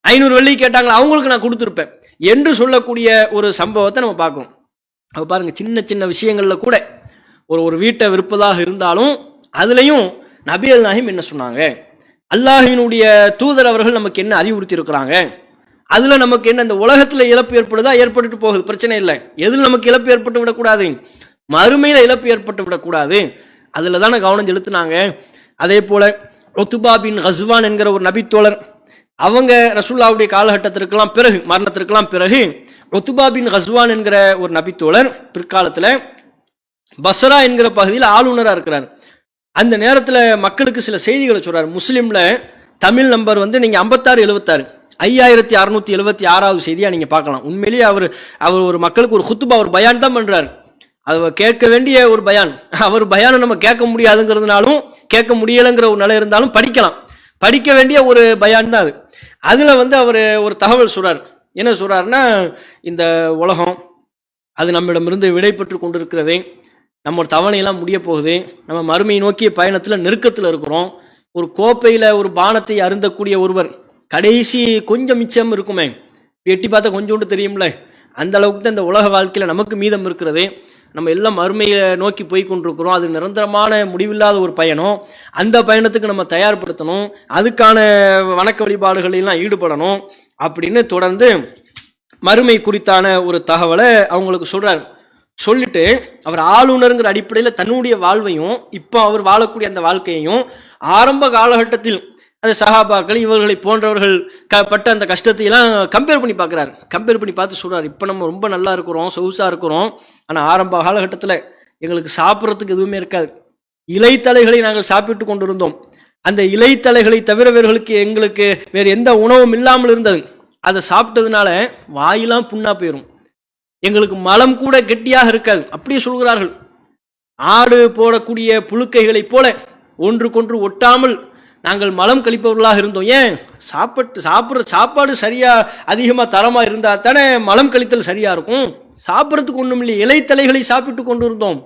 500 வெள்ளி கேட்டாங்களா, அவங்களுக்கு நான் கொடுத்துருப்பேன் என்று சொல்லக்கூடிய ஒரு சம்பவத்தை நம்ம பார்க்கணும். அப்ப பாருங்க, சின்ன சின்ன விஷயங்கள்ல கூட ஒரு வீட்டை விற்பதாக இருந்தாலும் அதுலயும் நபிகள் நாயகம் என்ன சொன்னாங்க, அல்லாஹ்வினுடைய தூதர் அவர்கள் நமக்கு என்ன அறிவுறுத்தி இருக்கிறாங்க, அதுல நமக்கு என்ன, இந்த உலகத்துல இழப்பு ஏற்படுதா, ஏற்பட்டு போகுது, பிரச்சனை இல்லை. எதுல நமக்கு இழப்பு ஏற்பட்டு விடக்கூடாது, மறுமையில இழப்பு ஏற்பட்டு விடக்கூடாது, அதுல தானே கவனம் செலுத்தினாங்க. அதே போல உத்பா பின் கஸ்வான் என்கிற ஒரு நபித்தோழர், அவங்க ரசூலுல்லாஹ்வுடைய காலகட்டத்திற்கெல்லாம் பிறகு, மரணத்திற்கெல்லாம் பிறகு உத்பா பின் கஸ்வான் என்கிற ஒரு நபித்தோழர் பிற்காலத்துல பஸ்ரா என்கிற பகுதியில் ஆளுநரா இருக்கிறார். அந்த நேரத்துல மக்களுக்கு சில செய்திகளை சொல்றாரு. முஸ்லிம்ல தமிழ் நம்பர் நீங்க 5676 5676வது செய்தியா நீங்க பார்க்கலாம். உண்மையிலேயே அவர் ஒரு மக்களுக்கு ஒரு குத்துபா, ஒரு பயான் தான் பண்றாரு. அது கேட்க வேண்டிய ஒரு பயான். அவர் பயானை நம்ம கேட்க முடியாதுங்கிறதுனாலும், கேட்க முடியலைங்கிற ஒரு நிலை இருந்தாலும் படிக்கலாம், படிக்க வேண்டிய ஒரு பயான் தான் அது. அதுல அவர் ஒரு தகவல் சொல்றாரு. என்ன சொல்றாருன்னா, இந்த உலகம் அது நம்மிடமிருந்து விடை பெற்று கொண்டிருக்கிறது, நம்ம ஒரு தவணையெல்லாம் முடிய போகுது, நம்ம மறுமையை நோக்கிய பயணத்துல நெருக்கத்துல இருக்கிறோம். ஒரு கோப்பையில ஒரு பானத்தை அருந்தக்கூடிய ஒருவர் கடைசி கொஞ்சம் மிச்சம் இருக்குமே, எட்டி பார்த்தா கொஞ்சோண்டு தெரியும்ல, அந்த அளவுக்கு தான் இந்த உலக வாழ்க்கையில நமக்கு மீதம் இருக்கிறது. நம்ம எல்லாம் மறுமையை நோக்கி போய் கொண்டிருக்கிறோம், அது நிரந்தரமான முடிவில்லாத ஒரு பயணம். அந்த பயணத்துக்கு நம்ம தயார்படுத்தணும், அதுக்கான வணக்க வழிபாடுகள் எல்லாம் ஈடுபடணும் அப்படின்னு தொடர்ந்து மறுமை குறித்தான ஒரு தகவலை அவங்களுக்கு சொல்றாரு. சொல்லிட்டு அவர் ஆளுநருங்கிற அடிப்படையில் தன்னுடைய வாழ்வையும் இப்போ அவர் வாழக்கூடிய அந்த வாழ்க்கையையும் ஆரம்ப காலகட்டத்தில் அந்த சஹாபாக்கள் இவர்களை போன்றவர்கள் பட்ட அந்த கஷ்டத்தை எல்லாம் கம்பேர் பண்ணி பார்க்குறாரு. கம்பேர் பண்ணி பார்த்து சொல்றாரு, இப்போ நம்ம ரொம்ப நல்லா இருக்கிறோம், சொகுசா இருக்கிறோம், ஆனால் ஆரம்ப காலகட்டத்தில் எங்களுக்கு சாப்பிட்றதுக்கு எதுவுமே இருக்காது. இலைத்தலைகளை நாங்கள் சாப்பிட்டு கொண்டிருந்தோம். அந்த இலைத்தலைகளை தவிர எங்களுக்கு வேறு எந்த உணவும் இல்லாமல் இருந்தது. அதை சாப்பிட்டதுனால வாயெல்லாம் புண்ணா போயிடும், எங்களுக்கு மலம் கூட கெட்டியாக இருக்காது. அப்படியே சொல்கிறார்கள். ஆடு போடக்கூடிய புழுக்கைகளைப் போல ஒன்றுக்கொன்று ஒட்டாமல் நாங்கள் மலம் கழிப்பவர்களாக இருந்தோம். ஏன்? சாப்பிட்ற சாப்பாடு சரியா அதிகமாக தரமாக இருந்தால் தானே மலம் கழித்தல் சரியா இருக்கும். சாப்பிட்றதுக்கு ஒன்றும் இல்லை, இலைத்தலைகளை சாப்பிட்டு கொண்டு இருந்தோம்.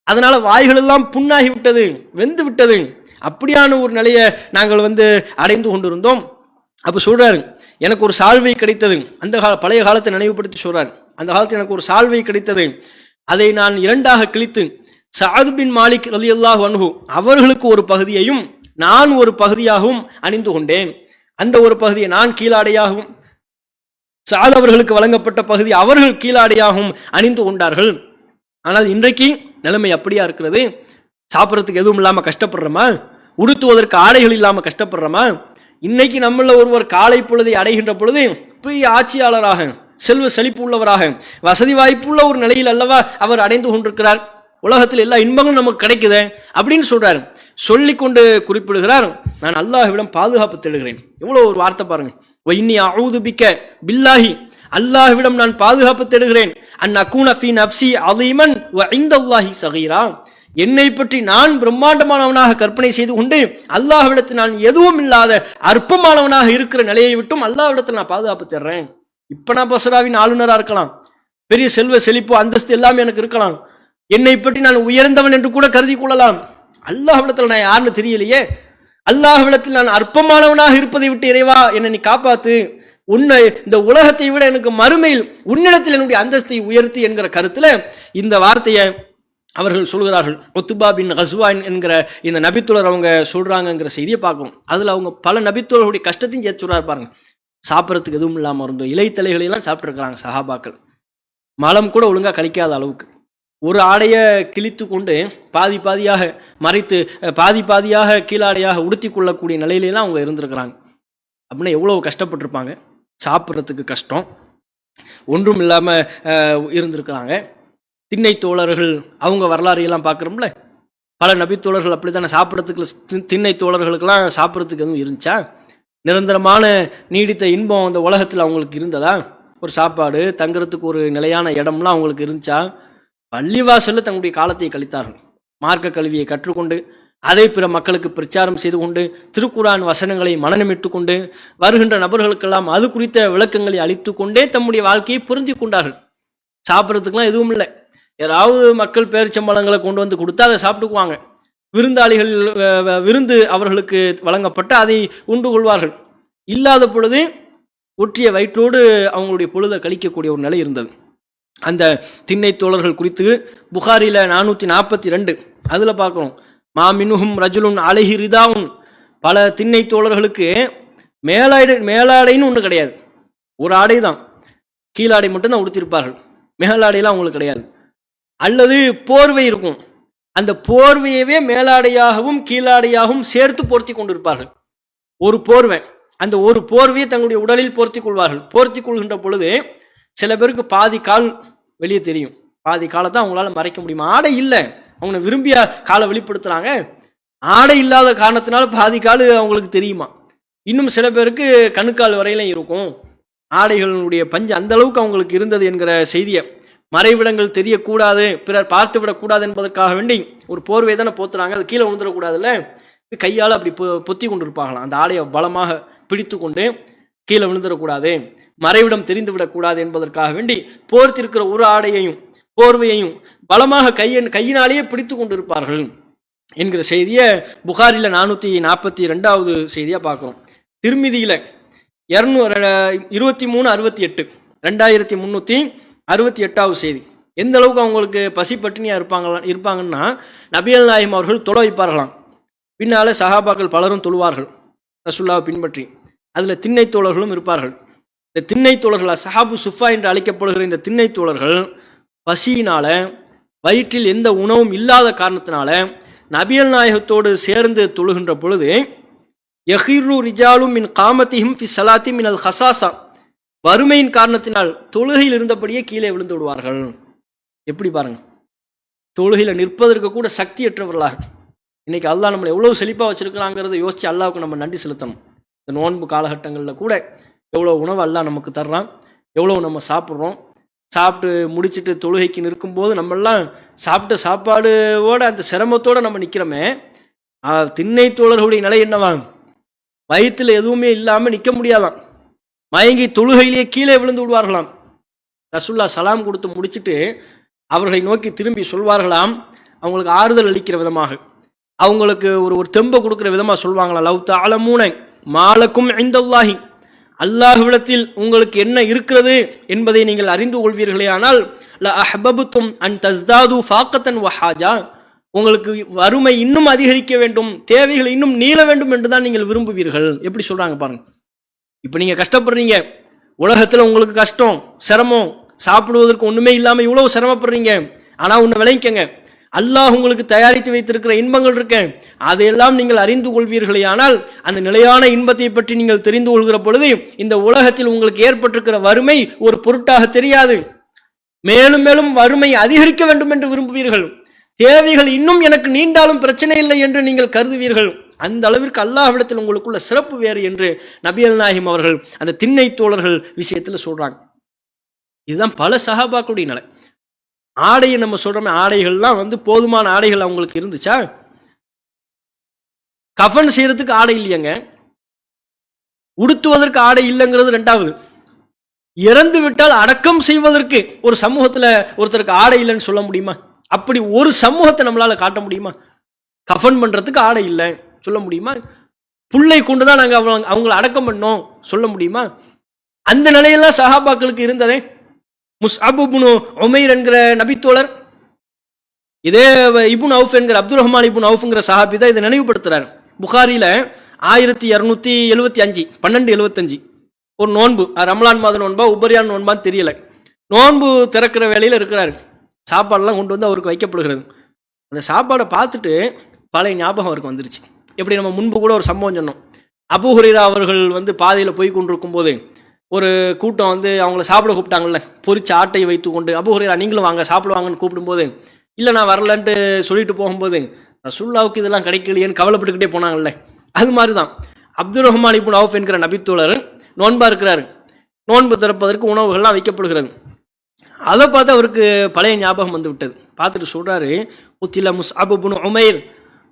அதனால வாய்கள் எல்லாம் புண்ணாகி விட்டது, வெந்து விட்டது. அப்படியான ஒரு நிலையை நாங்கள் அடைந்து கொண்டிருந்தோம். அப்போ சொல்றாரு, எனக்கு ஒரு சால்வை கிடைத்தது. அந்த பழைய காலத்தை நினைவுபடுத்தி சொல்றாரு, அந்த காலத்தில் எனக்கு ஒரு சால்வை கிடைத்தது. அதை நான் இரண்டாக கிழித்து சஅத் பின் மாலிக் ரலியல்லாஹு அன்ஹு அவர்களுக்கு ஒரு பகுதியையும் நான் ஒரு பகுதியாகவும் அணிந்து கொண்டேன். அந்த ஒரு பகுதியை நான் கீழாடையாகவும், சஅத் அவர்களுக்கு வழங்கப்பட்ட பகுதி அவர்கள் கீழாடையாகவும் அணிந்து கொண்டார்கள். ஆனால் இன்றைக்கு நிலைமை அப்படியா இருக்கிறது? சாப்பிட்றதுக்கு எதுவும் இல்லாம கஷ்டப்படுறோமா? உடுத்துவதற்கு ஆடைகள் இல்லாம கஷ்டப்படுறோமா? இன்னைக்கு நம்மள ஒருவர் காலை பொழுதை அடைகின்ற பொழுது பெரிய ஆட்சியாளராக, செல்வ செழிப்பு உள்ளவராக, வசதி வாய்ப்புள்ள ஒரு நிலையில் அல்லவா அவர் அடைந்து கொண்டிருக்கிறார். உலகத்தில் எல்லா இன்பங்களும் நமக்கு கிடைக்குது அப்படின்னு சொல்றாரு. சொல்லிக்கொண்டு குறிப்பிடுகிறார், நான் அல்லாஹ்விடம் பாதுகாப்பு தேடுகிறேன். எவ்வளவு ஒரு வார்த்தை பாருங்க. இன்னி அஊது பிக்க பில்லாஹி, அல்லாஹ்விடம் நான் பாதுகாப்பு தேடுகிறேன். அன் அகூன ஃபீ நஃப்ஸி அஸீமன் வ இன்தல்லாஹி ஸகீரா, என்னை பற்றி நான் பிரம்மாண்டமானவனாக கற்பனை செய்து கொண்டு அல்லாஹ்விடத்தில் நான் எதுவும் இல்லாத அற்பமானவனாக இருக்கிற நிலையை விட்டும் அல்லாஹ்விடத்தில் நான் பாதுகாப்பு தேடுறேன். இப்ப நான் பஸ்ராவின் ஆளுநரா இருக்கலாம், பெரிய செல்வ செழிப்பு அந்தஸ்து எல்லாமே எனக்கு இருக்கலாம், என்னை பற்றி நான் உயர்ந்தவன் என்று கூட கருதி கொள்ளலாம். அல்லாஹ்விடத்தில் நான் யாருன்னு தெரியலையே, அல்லாஹ்விடத்தில் நான் அற்பமானவனாக இருப்பதை விட்டு இறைவா என்னை நீ காப்பாத்து, உன்னை இந்த உலகத்தை விட எனக்கு மறுமையில் உன்னிடத்தில் என்னுடைய அந்தஸ்தை உயர்த்தி என்கிற கருத்துல இந்த வார்த்தையை அவர்கள் சொல்கிறார்கள். உத்பா பின் கஸ்வான் என்கிற இந்த நபித்தோழர் அவங்க சொல்றாங்கிற செய்தியை பார்க்கணும். அதுல அவங்க பல நபித்தோழர்களுடைய கஷ்டத்தையும் சேர்த்து சொல்றாரு பாருங்க. சாப்பிட்றதுக்கு எதுவும் இல்லாம இருந்தோம், இலைத்தலைகளை எல்லாம் சாப்பிட்டு இருக்கிறாங்க சஹாபாக்கள். மலம் கூட ஒழுங்கா கழிக்காத அளவுக்கு ஒரு ஆடைய கிழித்து கொண்டு பாதி பாதியாக மறைத்து பாதி பாதியாக கீழாடையாக உடுத்தி கொள்ளக்கூடிய நிலையிலாம் அவங்க இருந்திருக்கிறாங்க. அப்படின்னா எவ்வளவு கஷ்டப்பட்டிருப்பாங்க. சாப்பிட்றதுக்கு கஷ்டம், ஒன்றும் இல்லாம இருந்திருக்கிறாங்க. திண்ணை தோழர்கள் அவங்க வரலாறு எல்லாம் பார்க்குறோம்ல, பல நபித்தோழர்கள் அப்படித்தானே. சாப்பிட்றதுக்கு திண்ணை தோழர்களுக்கெல்லாம் சாப்பிட்றதுக்கு எதுவும் இருந்துச்சா? நிரந்தரமான நீடித்த இன்பம் அந்த உலகத்தில் அவங்களுக்கு இருந்ததா? ஒரு சாப்பாடு, தங்குறதுக்கு ஒரு நிலையான இடம்லாம் அவங்களுக்கு இருந்துச்சா? பள்ளிவாசலில் தங்களுடைய காலத்தை கழித்தார்கள். மார்க்க கல்வியை கற்றுக்கொண்டு அதை பிற மக்களுக்கு பிரச்சாரம் செய்து கொண்டு திருக்குரான் வசனங்களை மனநமிட்டு கொண்டு வருகின்ற நபர்களுக்கெல்லாம் அது குறித்த விளக்கங்களை அளித்து கொண்டே தம்முடைய வாழ்க்கையை புரிஞ்சு கொண்டார்கள். சாப்பிட்றதுக்கெல்லாம் எதுவும் இல்லை. யாராவது மக்கள் பேரிச்சம்பழங்களை கொண்டு வந்து கொடுத்தா அதை சாப்பிட்டுக்குவாங்க. விருந்தாளிகள் விருந்து அவர்களுக்கு வழங்கப்பட்ட அதை உண்டு கொள்வார்கள். இல்லாத பொழுது ஒற்றிய வயிற்றோடு அவங்களுடைய பொழுதை கழிக்கக்கூடிய ஒரு நிலை இருந்தது. அந்த திண்ணை தோழர்கள் குறித்து புகாரில 442 அதுல பார்க்கிறோம். மாமினுஹும் ரஜுலுன் அலைஹி ரிதாவுன், பல திண்ணை தோழர்களுக்கு மேலாடைன்னு ஒன்று கிடையாது, ஒரு ஆடை தான், கீழாடை மட்டும்தான் உடுத்திருப்பார்கள், மேலாடையெல்லாம் அவங்களுக்கு கிடையாது. அல்லது போர்வை இருக்கும், அந்த போர்வையவே மேலாடையாகவும் கீழாடையாகவும் சேர்த்து போர்த்தி கொண்டிருப்பார்கள். ஒரு போர்வை, அந்த ஒரு போர்வையை தங்களுடைய உடலில் போர்த்தி கொள்வார்கள். போர்த்தி கொள்கின்ற பொழுது சில பேருக்கு பாதி கால் வெளியே தெரியும், பாதி காலத்தை அவங்களால மறைக்க முடியுமா? ஆடை இல்லை, அவங்க விரும்பிய காலை வெளிப்படுத்துறாங்க, ஆடை இல்லாத காரணத்தினால பாதி கால் அவங்களுக்கு தெரியுமா? இன்னும் சில பேருக்கு கணுக்கால் வரையிலும் இருக்கும். ஆடைகளுடைய பஞ்சு அந்த அளவுக்கு அவங்களுக்கு இருந்தது என்கிற செய்தியை, மறைவிடங்கள் தெரியக்கூடாது, பிறர் பார்த்து விடக்கூடாது என்பதற்காக வேண்டி ஒரு போர்வை தானே போத்துறாங்க, அது கீழே விழுந்துடக்கூடாதுல்ல, கையால் அப்படி பொத்தி கொண்டு இருப்பாங்களாம். அந்த ஆடையை பலமாக பிடித்து கொண்டு கீழே விழுந்துடக்கூடாது, மறைவிடம் தெரிந்து விடக்கூடாது என்பதற்காக வேண்டி போர்த்திருக்கிற ஒரு ஆடையையும் போர்வையையும் பலமாக கையினாலேயே பிடித்து கொண்டிருப்பார்கள் என்கிற செய்தியை புகாரில 442வது செய்தியா பார்க்கிறோம். திருமிதியில 2368 2368வது செய்தி. எந்த அளவுக்கு அவங்களுக்கு பசி பட்டினியா இருப்பாங்கன்னா, நபிகள் நாயகம் அவர்கள் தொழ வைப்பார்களாம். பின்னால சஹாபாக்கள் பலரும் தொழுவார்கள் ரசூலுல்லாஹ்வை பின்பற்றி. அதுல திண்ணை தோழர்களும் இருப்பார்கள். இந்த திண்ணை தோழர்கள் சஹாபு சுஃபா என்று அழைக்கப்படுகிற இந்த திண்ணை தோழர்கள் பசியினால, வயிற்றில் எந்த உணவும் இல்லாத காரணத்தினால நபிகள் நாயகத்தோடு சேர்ந்து தொழுகின்ற பொழுது யஹிரு ரிஜாலும் மின் காமத்திஹிம் ஃபி ஸலாத்தி மினல் ஹஸாஸா, வறுமையின் காரணத்தினால் தொழுகையில் இருந்தபடியே கீழே விழுந்து விடுவார்கள். எப்படி பாருங்க, தொழுகையில் நிற்பதற்கு கூட சக்தியற்றவர்களாக. இன்னைக்கு அல்லாஹ் நம்மளை எவ்வளோ செழிப்பாக வச்சிருக்கிறாங்கிறத யோசிச்சு அல்லாஹ்வுக்கு நம்ம நன்றி செலுத்தணும். இந்த நோன்பு காலகட்டங்களில் கூட எவ்வளோ உணவு அல்லாஹ் நமக்கு தர்றான், எவ்வளோ நம்ம சாப்பிட்றோம். சாப்பிட்டு முடிச்சுட்டு தொழுகைக்கு நிற்கும்போது நம்மெல்லாம் சாப்பிட்ட சாப்பாடோட அந்த சிரமத்தோடு நம்ம நிற்கிறோமே, திண்ணை தோழர்களுடைய நிலை என்னவா? வயிற்றில் எதுவுமே இல்லாமல் நிற்க முடியாதான், மயங்கி தொழுகையிலேயே கீழே விழுந்து விடுவார்களாம். ரசூல்லா சலாம் கொடுத்து முடிச்சுட்டு அவர்களை நோக்கி திரும்பி சொல்வார்களாம், அவங்களுக்கு ஆறுதல் அளிக்கிற விதமாக, அவங்களுக்கு ஒரு தெம்பை கொடுக்குற விதமாக சொல்வாங்களாம், லவ் தஅலமூன மாலக்கும் இந்தல்லாஹி, அல்லாஹ்விடத்தில் உங்களுக்கு என்ன இருக்கிறது என்பதை நீங்கள் அறிந்து கொள்வீர்களே ஆனால் ல அஹ்பப்தும் அன் தஸ்தாது ஃபாக்கத்தன் வஹாஜா, உங்களுக்கு வறுமை இன்னும் அதிகரிக்க வேண்டும், தேவைகள் இன்னும் நீள வேண்டும் என்று தான் நீங்கள் விரும்புவீர்கள். எப்படி சொல்றாங்க பாருங்க. இப்போ நீங்க கஷ்டப்படுறீங்க, உலகத்தில் உங்களுக்கு கஷ்டம் சிரமம், சாப்பிடுவதற்கு ஒண்ணுமே இல்லாமல் இவ்வளவு சிரமப்படுறீங்க. ஆனா ஒன்று விளைவிக்கங்க, அல்லாஹ் உங்களுக்கு தயாரித்து வைத்திருக்கிற இன்பங்கள் இருக்க, அதையெல்லாம் நீங்கள் அறிந்து கொள்வீர்களே ஆனால் அந்த நிலையான இன்பத்தை பற்றி நீங்கள் தெரிந்து கொள்கிற பொழுது இந்த உலகத்தில் உங்களுக்கு ஏற்பட்டிருக்கிற வறுமை ஒரு பொருட்டாக தெரியாது. மேலும் மேலும் வறுமை அதிகரிக்க வேண்டும் என்று விரும்புவீர்கள், தேவைகள் இன்னும் எனக்கு நீண்டாலும் பிரச்சனை இல்லை என்று நீங்கள் கருதுவீர்கள். அந்த அளவிற்கு அல்லாஹ்விடத்தில் உங்களுக்குள்ள சிறப்பு வேறு என்று நபிகள் நாயகம் அவர்கள் அந்த திண்ணை தோழர்கள் விஷயத்தில் சொல்றாங்க. இதுதான் பல சஹாபாக்களுடைய நிலை. ஆடையை நம்ம சொல்றோமே, ஆடைகள்லாம் போதுமான ஆடைகள் அவங்களுக்கு இருந்துச்சா? கஃபன் செய்யறதுக்கு ஆடை இல்லையங்க, உடுத்துவதற்கு ஆடை இல்லைங்கிறது ரெண்டாவது. இறந்து விட்டால் அடக்கம் செய்வதற்கு ஒரு சமூகத்துல ஒருத்தருக்கு ஆடை இல்லைன்னு சொல்ல முடியுமா? அப்படி ஒரு சமூகத்தை நம்மளால காட்ட முடியுமா? கஃபன் பண்றதுக்கு ஆடை இல்லை சொல்ல முடியுமா? புல்லை கொண்டுதான் நாங்க அவங்களை அடக்கம் பண்ணோம் சொல்ல முடியுமா? அந்த நிலையெல்லாம் சஹாபாக்களுக்கு இருந்ததே. முஸ்அப் இப்னு உமைர் என்கிற நபித்தோழர், இதே இப்னு அவுஃப் என்கிற அப்துல் ரஹ்மான் இப்னு அவுஃப்ங்கிற சஹாபி தான் இதை நினைவுபடுத்துறாரு. புகாரில 1275 1275 ஒரு நோன்பு, ரமலான் மாத நோன்பா உபரியான் நோன்பான்னு தெரியல, நோன்பு திறக்கிற வேலையில் இருக்கிறாரு. சாப்பாடெல்லாம் கொண்டு வந்து அவருக்கு வைக்கப்படுகிறது. அந்த சாப்பாடை பார்த்துட்டு பழைய ஞாபகம் அவருக்கு வந்துருச்சு. எப்படி நம்ம முன்பு கூட ஒரு சம்பவம் சொன்னோம், அபூ ஹுரைரா அவர்கள் பாதையில் போய் கொண்டிருக்கும் போது ஒரு கூட்டம் அவங்கள சாப்பிட கூப்பிட்டாங்கல்ல, பொரிச்ச ஆட்டை வைத்து கொண்டு, அபூ ஹுரைரா நீங்களும் வாங்க சாப்பிடுவாங்கன்னு கூப்பிடும்போது இல்லை நான் வரலன்ட்டு சொல்லிட்டு போகும்போது ரசூலுல்லாவுக்கு இதெல்லாம் கிடைக்கலையேன்னு கவலைப்பட்டுக்கிட்டே போனாங்கல்ல, அது மாதிரி தான் அப்துல் ரஹ்மான் இப்னு அவுஃப் என்கிற நபித்தோழர் நோன்பா இருக்கிறாரு. நோன்பு திறப்பதற்கு உணவுகள்லாம் வைக்கப்படுகிறது. அதை பார்த்து அவருக்கு பழைய ஞாபகம் வந்து விட்டது. பார்த்துட்டு சொல்றாரு, உத்தில முஸ்அப் இப்னு உமைர்,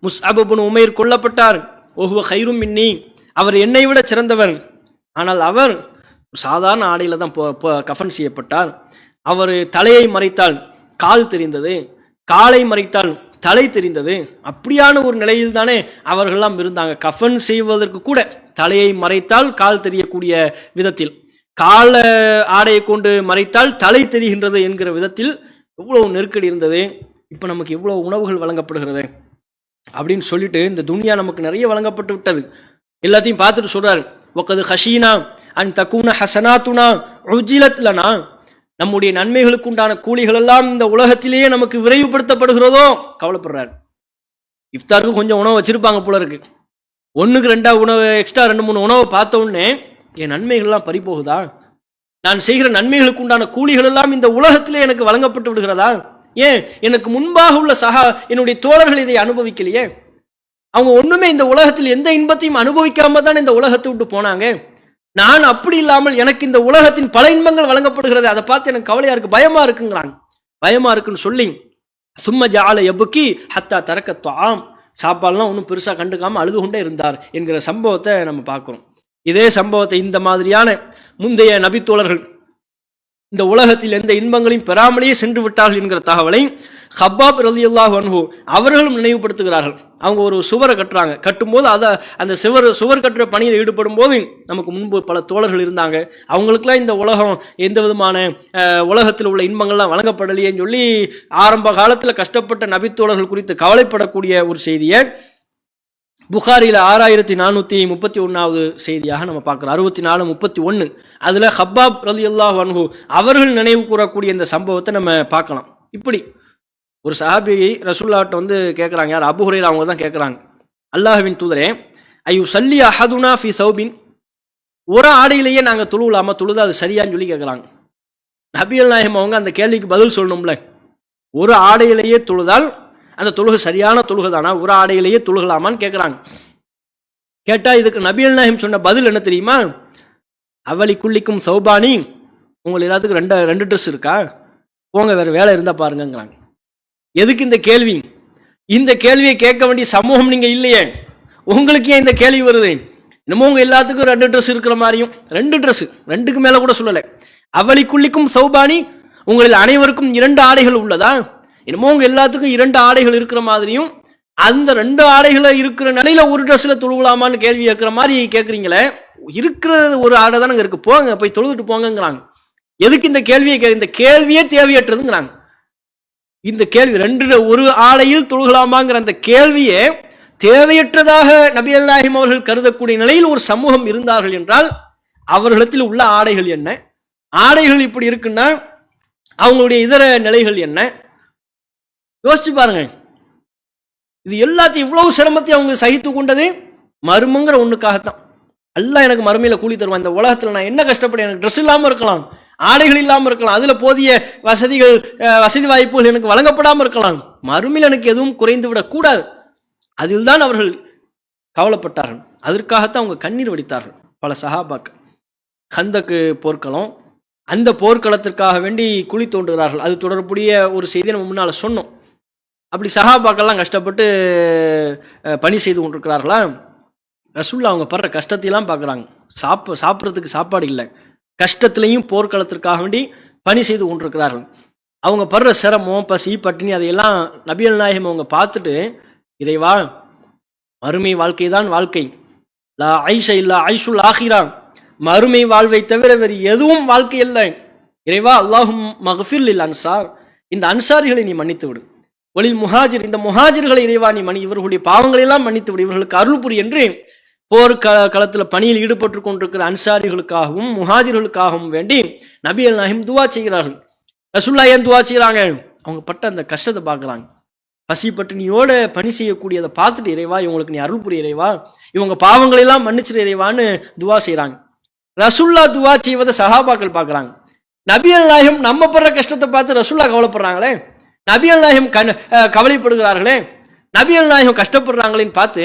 முஸ்அப் இப்னு உமைர் கொல்லப்பட்டார், ஒஹுவ கைரும் மின்னி, அவர் என்னை விட சிறந்தவர், ஆனால் அவர் சாதாரண ஆடையில தான் கஃபன் செய்யப்பட்டார். அவர் தலையை மறைத்தால் கால் தெரிந்தது, காலை மறைத்தால் தலை தெரிந்தது, அப்படியான ஒரு நிலையில் தானே அவர்கள்லாம் இருந்தாங்க. கஃபன் செய்வதற்கு கூட தலையை மறைத்தால் கால் தெரியக்கூடிய விதத்தில், கால ஆடையை கொண்டு மறைத்தால் தலை தெரிகின்றது என்கிற விதத்தில் எவ்வளவு நெருக்கடி இருந்தது. இப்போ நமக்கு எவ்வளவு உணவுகள் வழங்கப்படுகிறது அப்படின்னு சொல்லிட்டு இந்த துனியா நமக்கு நிறைய வழங்கப்பட்டு விட்டது. எல்லாத்தையும் பார்த்துட்டு சொல்றாரு, வக்கது ஹஷீனா அன் தக்கூன ஹசனாத்துனா உஜிலத் லனா, நம்முடைய நன்மைகளுக்கு உண்டான கூலிகள் எல்லாம் இந்த உலகத்திலேயே நமக்கு விரைவுபடுத்தப்படுகிறதோ கவலைப்படுறாரு. இஃப்தாருக்கு கொஞ்சம் உணவு வச்சிருப்பாங்க போல இருக்கு, ஒன்றுக்கு ரெண்டா உணவு எக்ஸ்ட்ரா 2-3 உணவை பார்த்த உடனே என் நன்மைகள்லாம் பறி போகுதா, நான் செய்கிற நன்மைகளுக்கு உண்டான கூலிகள் எல்லாம் இந்த உலகத்திலே எனக்கு வழங்கப்பட்டு விடுகிறதா? ஏன் எனக்கு முன்பாக உள்ள என்னுடைய தோழர்கள் இதை அனுபவிக்கலையே, அவங்க ஒண்ணுமே இந்த உலகத்தில் எந்த இன்பத்தையும் அனுபவிக்காம தான் இந்த உலகத்தை விட்டு போனாங்க. நான் அப்படி இல்லாமல் எனக்கு இந்த உலகத்தின் பல இன்பங்கள் வழங்கப்படுகிறது, அதை பார்த்து எனக்கு கவலையா இருக்கு, பயமா இருக்குங்கிறாங்க. பயமா இருக்குன்னு சொல்லி சும்ம ஜால எபுக்கி ஹத்தா தரக்க துஆம், சாப்பாடுலாம் ஒன்றும் பெருசா கண்டுக்காம அழுது கொண்டே இருந்தார் என்கிற சம்பவத்தை நம்ம பார்க்கிறோம். இதே சம்பவத்தை இந்த மாதிரியான முந்தைய நபித்தோழர்கள் இந்த உலகத்தில் எந்த இன்பங்களையும் பெறாமலேயே சென்று விட்டார்கள் என்கிற தகவலை ஹப்பாப் ரலியல்லாஹு அன்ஹு அவர்களும் நினைவுபடுத்துகிறார்கள். அவங்க ஒரு சுவரை கட்டுறாங்க, கட்டும்போது அந்த சுவர் கட்டுற பணியில் ஈடுபடும் போது நமக்கு முன்பு பல தோழர்கள் இருந்தாங்க, அவங்களுக்குலாம் இந்த உலகம் எந்த விதமான உலகத்தில் உள்ள இன்பங்கள்லாம் வழங்கப்படலையேன்னு சொல்லி ஆரம்ப காலத்தில் கஷ்டப்பட்ட நபித்தோழர்கள் குறித்து கவலைப்படக்கூடிய ஒரு செய்தியை புகாரில 6431வது செய்தியாக நம்ம பார்க்கிறோம். 64:31 அதுல ஹப்பாப் ரலியல்லாஹு அன்ஹு அவர்கள் நினைவு கூறக்கூடிய இந்த சம்பவத்தை நம்ம பார்க்கலாம். இப்படி ஒரு சஹாபி ரசூலுல்லாஹ்ட்ட கேட்குறாங்க, யார்? அபூ ஹுரைரா அவங்க தான் கேட்குறாங்க, அல்லாஹ்வின் தூதரே ஐயு சல்லி அஹதுனா ஃபி சௌபின், ஒரு ஆடையிலேயே நாங்கள் தொழுவலாமா, தொழுதா அது சரியான்னு சொல்லி கேட்குறாங்க. நபிகள் நாயகம் அவங்க அந்த கேள்விக்கு பதில் சொல்லணும்ல, ஒரு ஆடையிலேயே தொழுதால் அந்த தொழுகை சரியான தொழுகை தானா, ஒரு ஆடையிலேயே தொழுகலாமான்னு கேட்குறாங்க. கேட்டா இதுக்கு நபிகள் நாயகம் சொன்ன பதில் என்ன தெரியுமா? அவலி குள்ளிக்கும் சௌபானி, உங்களை எல்லாத்துக்கும் ரெண்டு ட்ரெஸ் இருக்கா, போங்க வேற வேலை இருந்தா பாருங்கிறாங்க. எதுக்கு இந்த கேள்வி? இந்த கேள்வியை கேட்க வேண்டிய சமூகம் நீங்க இல்லையே, உங்களுக்கு ஏன் இந்த கேள்வி வருது? என்னமோ உங்க எல்லாத்துக்கும் 2 ட்ரெஸ் இருக்கிற மாதிரியும், 2 ட்ரெஸ், 2க்கு மேல கூட சொல்லலை. அவலி குள்ளிக்கும் சௌபானி, உங்களில் அனைவருக்கும் 2 ஆடைகள் உள்ளதா, என்னமோ உங்க எல்லாத்துக்கும் 2 ஆடைகள் இருக்கிற மாதிரியும், அந்த 2 ஆடைகளை இருக்கிற நிலையில ஒரு ட்ரெஸ்ல தொழுகலாமான்னு கேள்வி கேட்கிற மாதிரி கேட்குறீங்களே, இருக்கிறது ஒரு ஆடை தானங்க இருக்கு, போங்க போய் தொழுதுட்டு போங்கிறாங்க. எதுக்கு இந்த கேள்வியை? இந்த கேள்வியே தேவையற்றதுங்கிறாங்க. இந்த கேள்வி 2 ஒரு ஆடையில் தொழுகலாமாங்கிற அந்த கேள்வியே தேவையற்றதாக நபிகள் நாயகம் அவர்கள் கருதக்கூடிய நிலையில் ஒரு சமூகம் இருந்தார்கள் என்றால் அவர்களிடத்தில் உள்ள ஆடைகள் என்ன, ஆடைகள் இப்படி இருக்குன்னா அவங்களுடைய இதர நிலைகள் என்ன, யோசிச்சு பாருங்க. இது எல்லாத்தையும் இவ்வளவு சிரமத்தை அவங்க சகித்து கொண்டது மர்மங்கிற ஒண்ணுக்காகத்தான். அல்லாஹ் எனக்கு மறுமையில கூலி தருவான். இந்த உலகத்துல நான் என்ன கஷ்டப்பட்டேன், எனக்கு ட்ரெஸ் இல்லாம இருக்கலாம், ஆடைகள் இல்லாம இருக்கலாம், அதுல போதிய வசதி வாய்ப்புகள் எனக்கு வழங்கப்படாம இருக்கலாம், மறுமையில் எனக்கு எதுவும் குறைந்து விடக் கூடாது, அதில் தான் அவர்கள் கவலைப்பட்டார்கள். அதற்காகத்தான் அவங்க கண்ணீர் வடித்தார்கள். பல சஹாபாக்கள் கந்தக்கு போர்க்களம், அந்த போர்க்களத்திற்காக வேண்டி குழி தோண்டுகிறார்கள். அது தொடர்புடைய ஒரு செய்தியை நம்ம முன்னால சொன்னோம். அப்படி சஹாபாக்கள்லாம் கஷ்டப்பட்டு பணி செய்து கொண்டிருக்கிறார்களா, ரசூலுல்லாஹ் அவங்க படுற கஷ்டத்தையெல்லாம் பார்க்குறாங்க. சாப்பிட்றதுக்கு சாப்பாடு இல்லை, கஷ்டத்திலையும் போர்க்களத்திற்காக வேண்டி பணி செய்து கொண்டிருக்கிறார்கள். அவங்க படுற சிரமம், பசி, பட்டினி அதையெல்லாம் நபிகள் நாயகம் அவங்க பார்த்துட்டு, இறைவா மறுமை வாழ்க்கை தான் வாழ்க்கை, லா ஐஷ இல்லா ஐஷுல் ஆஹிரா, மறுமை வாழ்வை தவிர வேறு எதுவும் வாழ்க்கை இல்லை. இறைவா அல்லாஹும் மக்ஃபிர் லில் அன்சார், இந்த அன்சாரிகளை நீ மன்னித்து விடு, வலில் முஹாஜிர், இந்த முஹாஜிர்களை இறைவா நீ இவர்களுடைய பாவங்களை எல்லாம் மன்னித்து விடு, இவர்களுக்கு அருள் புரி என்று போர் களத்தில் பணியில் ஈடுபட்டு கொண்டிருக்கிற அன்சாரிகளுக்காகவும் முஹாஜிர்களுக்காகவும் வேண்டி நபிகள் நாயகம் துவா செய்கிறார்கள். ரசூலுல்லாஹ் ஏன் துவா செய்கிறாங்க? அவங்க பட்ட அந்த கஷ்டத்தை பார்க்குறாங்க. பசி பட்டினியோட பணி செய்யக்கூடியதை பார்த்துட்டு, இறைவா இவங்களுக்கு நீ அருள் புரி இறைவா, இவங்க பாவங்களை எல்லாம் மன்னிச்சிரு இறைவான்னு துவா செய்கிறாங்க. ரசூலுல்லாஹ் துவா செய்வதை சஹாபாக்கள் பார்க்குறாங்க. நபிகள் நாயகம் நம்ம படுற கஷ்டத்தை பார்த்து ரசூலுல்லாஹ் கவலைப்படுறாங்களே, நபிகள் நாயகம் கவலைப்படுகிறார்களே, நபிகள் நாயகம் கஷ்டப்படுறாங்களேன்னு பார்த்து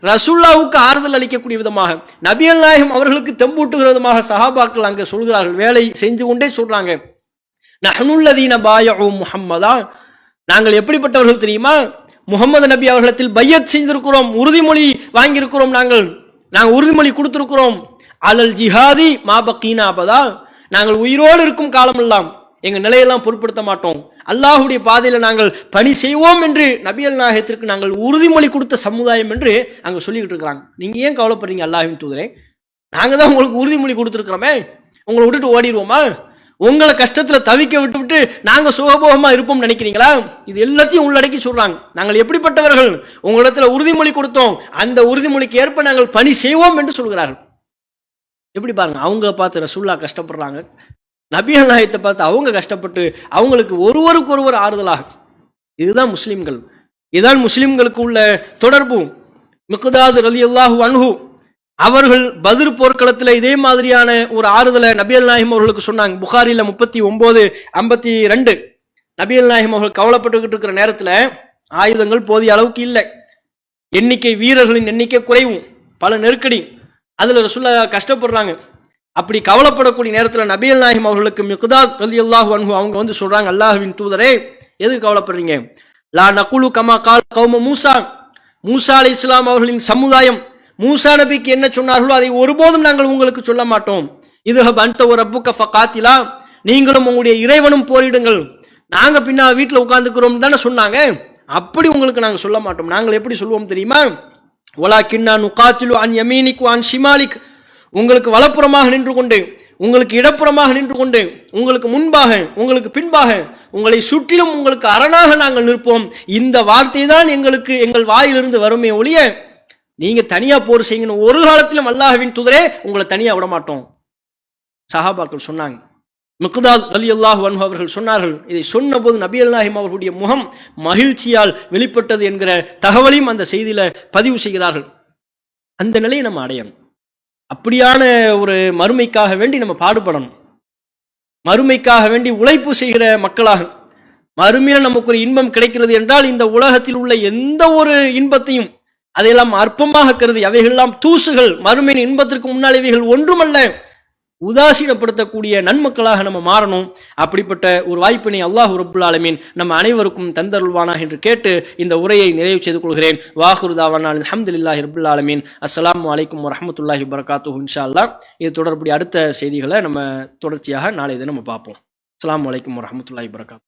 ரசூலுல்லாஹ்வுக்கு ஆறுதல் அளிக்கக்கூடிய விதமாக, நபிகள் நாயகம் அவர்களுக்கு தெம்பூட்டுகிற விதமாக சஹாபாக்கள் அங்கே சொல்கிறார்கள். வேலை செஞ்சு கொண்டே சொல்றாங்க, நஹ்னுல்லதீன பாயஉ முஹம்மதா, நாங்கள் எப்படிப்பட்டவர்கள் தெரியுமா, முகமது நபி அவர்களிடத்தில் பையத் செய்திருக்கிறோம், உறுதிமொழி வாங்கியிருக்கிறோம், நாங்கள் உறுதிமொழி கொடுத்திருக்கிறோம், அலல் ஜிஹாதி மாபக்கீனா அபதா, நாங்கள் உயிரோடு இருக்கும் காலமெல்லாம் எங்க நிலையெல்லாம் பொருட்படுத்த மாட்டோம், அல்லாஹுடைய பாதையில நாங்கள் பணி செய்வோம் என்று நபிகள் நாயகத்திற்கு நாங்கள் உறுதிமொழி கொடுத்த சமுதாயம் என்று அங்க சொல்லிக்கிட்டு இருக்கிறாங்க. நீங்க ஏன் கவலைப்படுறீங்க அல்லாஹ்வின் தூதரே, நாங்க தான் உங்களுக்கு உறுதிமொழி கொடுத்துருக்கிறோமே, உங்களை விட்டுட்டு ஓடிடுவோமா, உங்களை கஷ்டத்துல தவிக்க விட்டு நாங்க சுகபோகமா இருப்போம் நினைக்கிறீங்களா? இது எல்லாத்தையும் உள்ளடக்கி சொல்றாங்க. நாங்கள் எப்படிப்பட்டவர்கள், உங்களிடத்துல உறுதிமொழி கொடுத்தோம், அந்த உறுதிமொழிக்கு ஏற்ப நாங்கள் பணி செய்வோம் என்று சொல்கிறார்கள். எப்படி பாருங்க, அவங்க பார்த்து ரசூலுல்லாஹ் கஷ்டப்படுறாங்க, நபிகள் நாயகத்தை பார்த்து அவங்க கஷ்டப்பட்டு அவங்களுக்கு ஒருவருக்கு ஒருவர் ஆறுதலாக. இதுதான் முஸ்லிம்கள், இதுதான் முஸ்லிம்களுக்கு உள்ள தொடர்பு. மிக்தாத் ரலியல்லாஹு அன்ஹு அவர்கள் பத்ர் போர்க்களத்தில் இதே மாதிரியான ஒரு ஆறுதலை நபிகள் நாயகம் அவர்களுக்கு சொன்னாங்க. புகாரில 39:52 நபிகள் நாயகம் அவர்கள் கவலைப்பட்டுக்கிட்டு இருக்கிற நேரத்தில் ஆயுதங்கள் போதிய அளவுக்கு இல்லை, எண்ணிக்கை வீரர்களின் எண்ணிக்கை குறைவும், பல நெருக்கடி, அதுல ரசூலுல்லாஹ் கஷ்டப்படுறாங்க. அப்படி கவலைப்படக்கூடிய நேரத்தில் நபிகள் நாயகம் அவர்களுக்கு மிக்தாத் ரலியல்லாஹு அன்ஹு அவங்க வந்து சொல்றாங்க, அல்லாஹ்வின் தூதரே எதுக்கு கவலைப்படுறீங்க, லா நகுலு கமா கால் கௌம மூசா, மூசா அலைஹிஸ்ஸலாம் அவர்களின் சமுதாயம் மூசா நபிக்கு என்ன சொன்னார்களோ அதை ஒருபோதும் நாங்கள் உங்களுக்கு சொல்ல மாட்டோம். இதுஹப் அன்த வ ரப்புக ஃபகாத்திலா, நீங்களும் உங்களுடைய இறைவனும் போரிடுங்கள், நாங்க பின்னா வீட்டில் உட்கார்ந்துக்கிறோம் தானே சொன்னாங்க, அப்படி உங்களுக்கு நாங்கள் சொல்ல மாட்டோம். நாங்கள் எப்படி சொல்லுவோம் தெரியுமா, வலாக்கின்னா நுகாத்திலு அன் யமீனிக் அன் ஷிமாலிக், உங்களுக்கு வலப்புறமாக நின்று கொண்டு, உங்களுக்கு இடப்புறமாக நின்று கொண்டு, உங்களுக்கு முன்பாக உங்களுக்கு பின்பாக, உங்களை சுற்றிலும் உங்களுக்கு அரணாக நாங்கள் நிற்போம். இந்த வார்த்தை தான் எங்களுக்கு எங்கள் வாயிலிருந்து வருமே ஒழிய நீங்க தனியா போர் செய்யணும் ஒரு காலத்திலும் அல்லாஹ்வின் தூதரே உங்களை தனியா விட மாட்டோம். சஹாபாக்கள் சொன்னாங்க. மிக்தாத் ரலியல்லாஹு அன்ஹு அவர்கள் சொன்னார்கள், இதை சொன்ன போது நபிகள் நாயகம் அவர்களுடைய முகம் மகிழ்ச்சியால் வெளிப்பட்டது என்கிற தகவலையும் அந்த செய்தியில பதிவு செய்கிறார்கள். அந்த நிலையை நம்ம அடையணும். அப்படியான ஒரு மறுமைக்காக வேண்டி நம்ம பாடுபடணும், மறுமைக்காக வேண்டி உழைப்பு செய்கிற மக்களாக, மறுமையில நமக்கு ஒரு இன்பம் கிடைக்கிறது என்றால் இந்த உலகத்தில் உள்ள எந்த ஒரு இன்பத்தையும் அதையெல்லாம் அற்பமாக கருதி அவைகளெல்லாம் தூசுகள், மறுமையின் இன்பத்திற்கு முன்னால் இவைகள் ஒன்றுமல்ல, உதாசீனப்படுத்தக்கூடிய நன்மக்களாக நம்ம மாறணும். அப்படிப்பட்ட ஒரு வாய்ப்பினை அல்லாஹ் ரப்புல் ஆலமீன் நம்ம அனைவருக்கும் தந்தருள்வானாக என்று கேட்டு இந்த உரையை நிறைவு செய்து கொள்கிறேன். வாஹிரு தாவானா அல்ஹம்துலில்லாஹி ரப்பில் ஆலமீன். அஸ்ஸலாமு அலைக்கும் வரஹ்மத்துல்லாஹி வபரகாத்துஹு. இன்ஷா அல்லாஹ் இது தொடர்புடைய அடுத்த செய்திகளை நம்ம தொடர்ச்சியாக நாளை தினம் நம்ம பார்ப்போம். அஸ்ஸலாமு அலைக்கும் வரஹ்மத்துல்லாஹி வபரகாத்துஹு.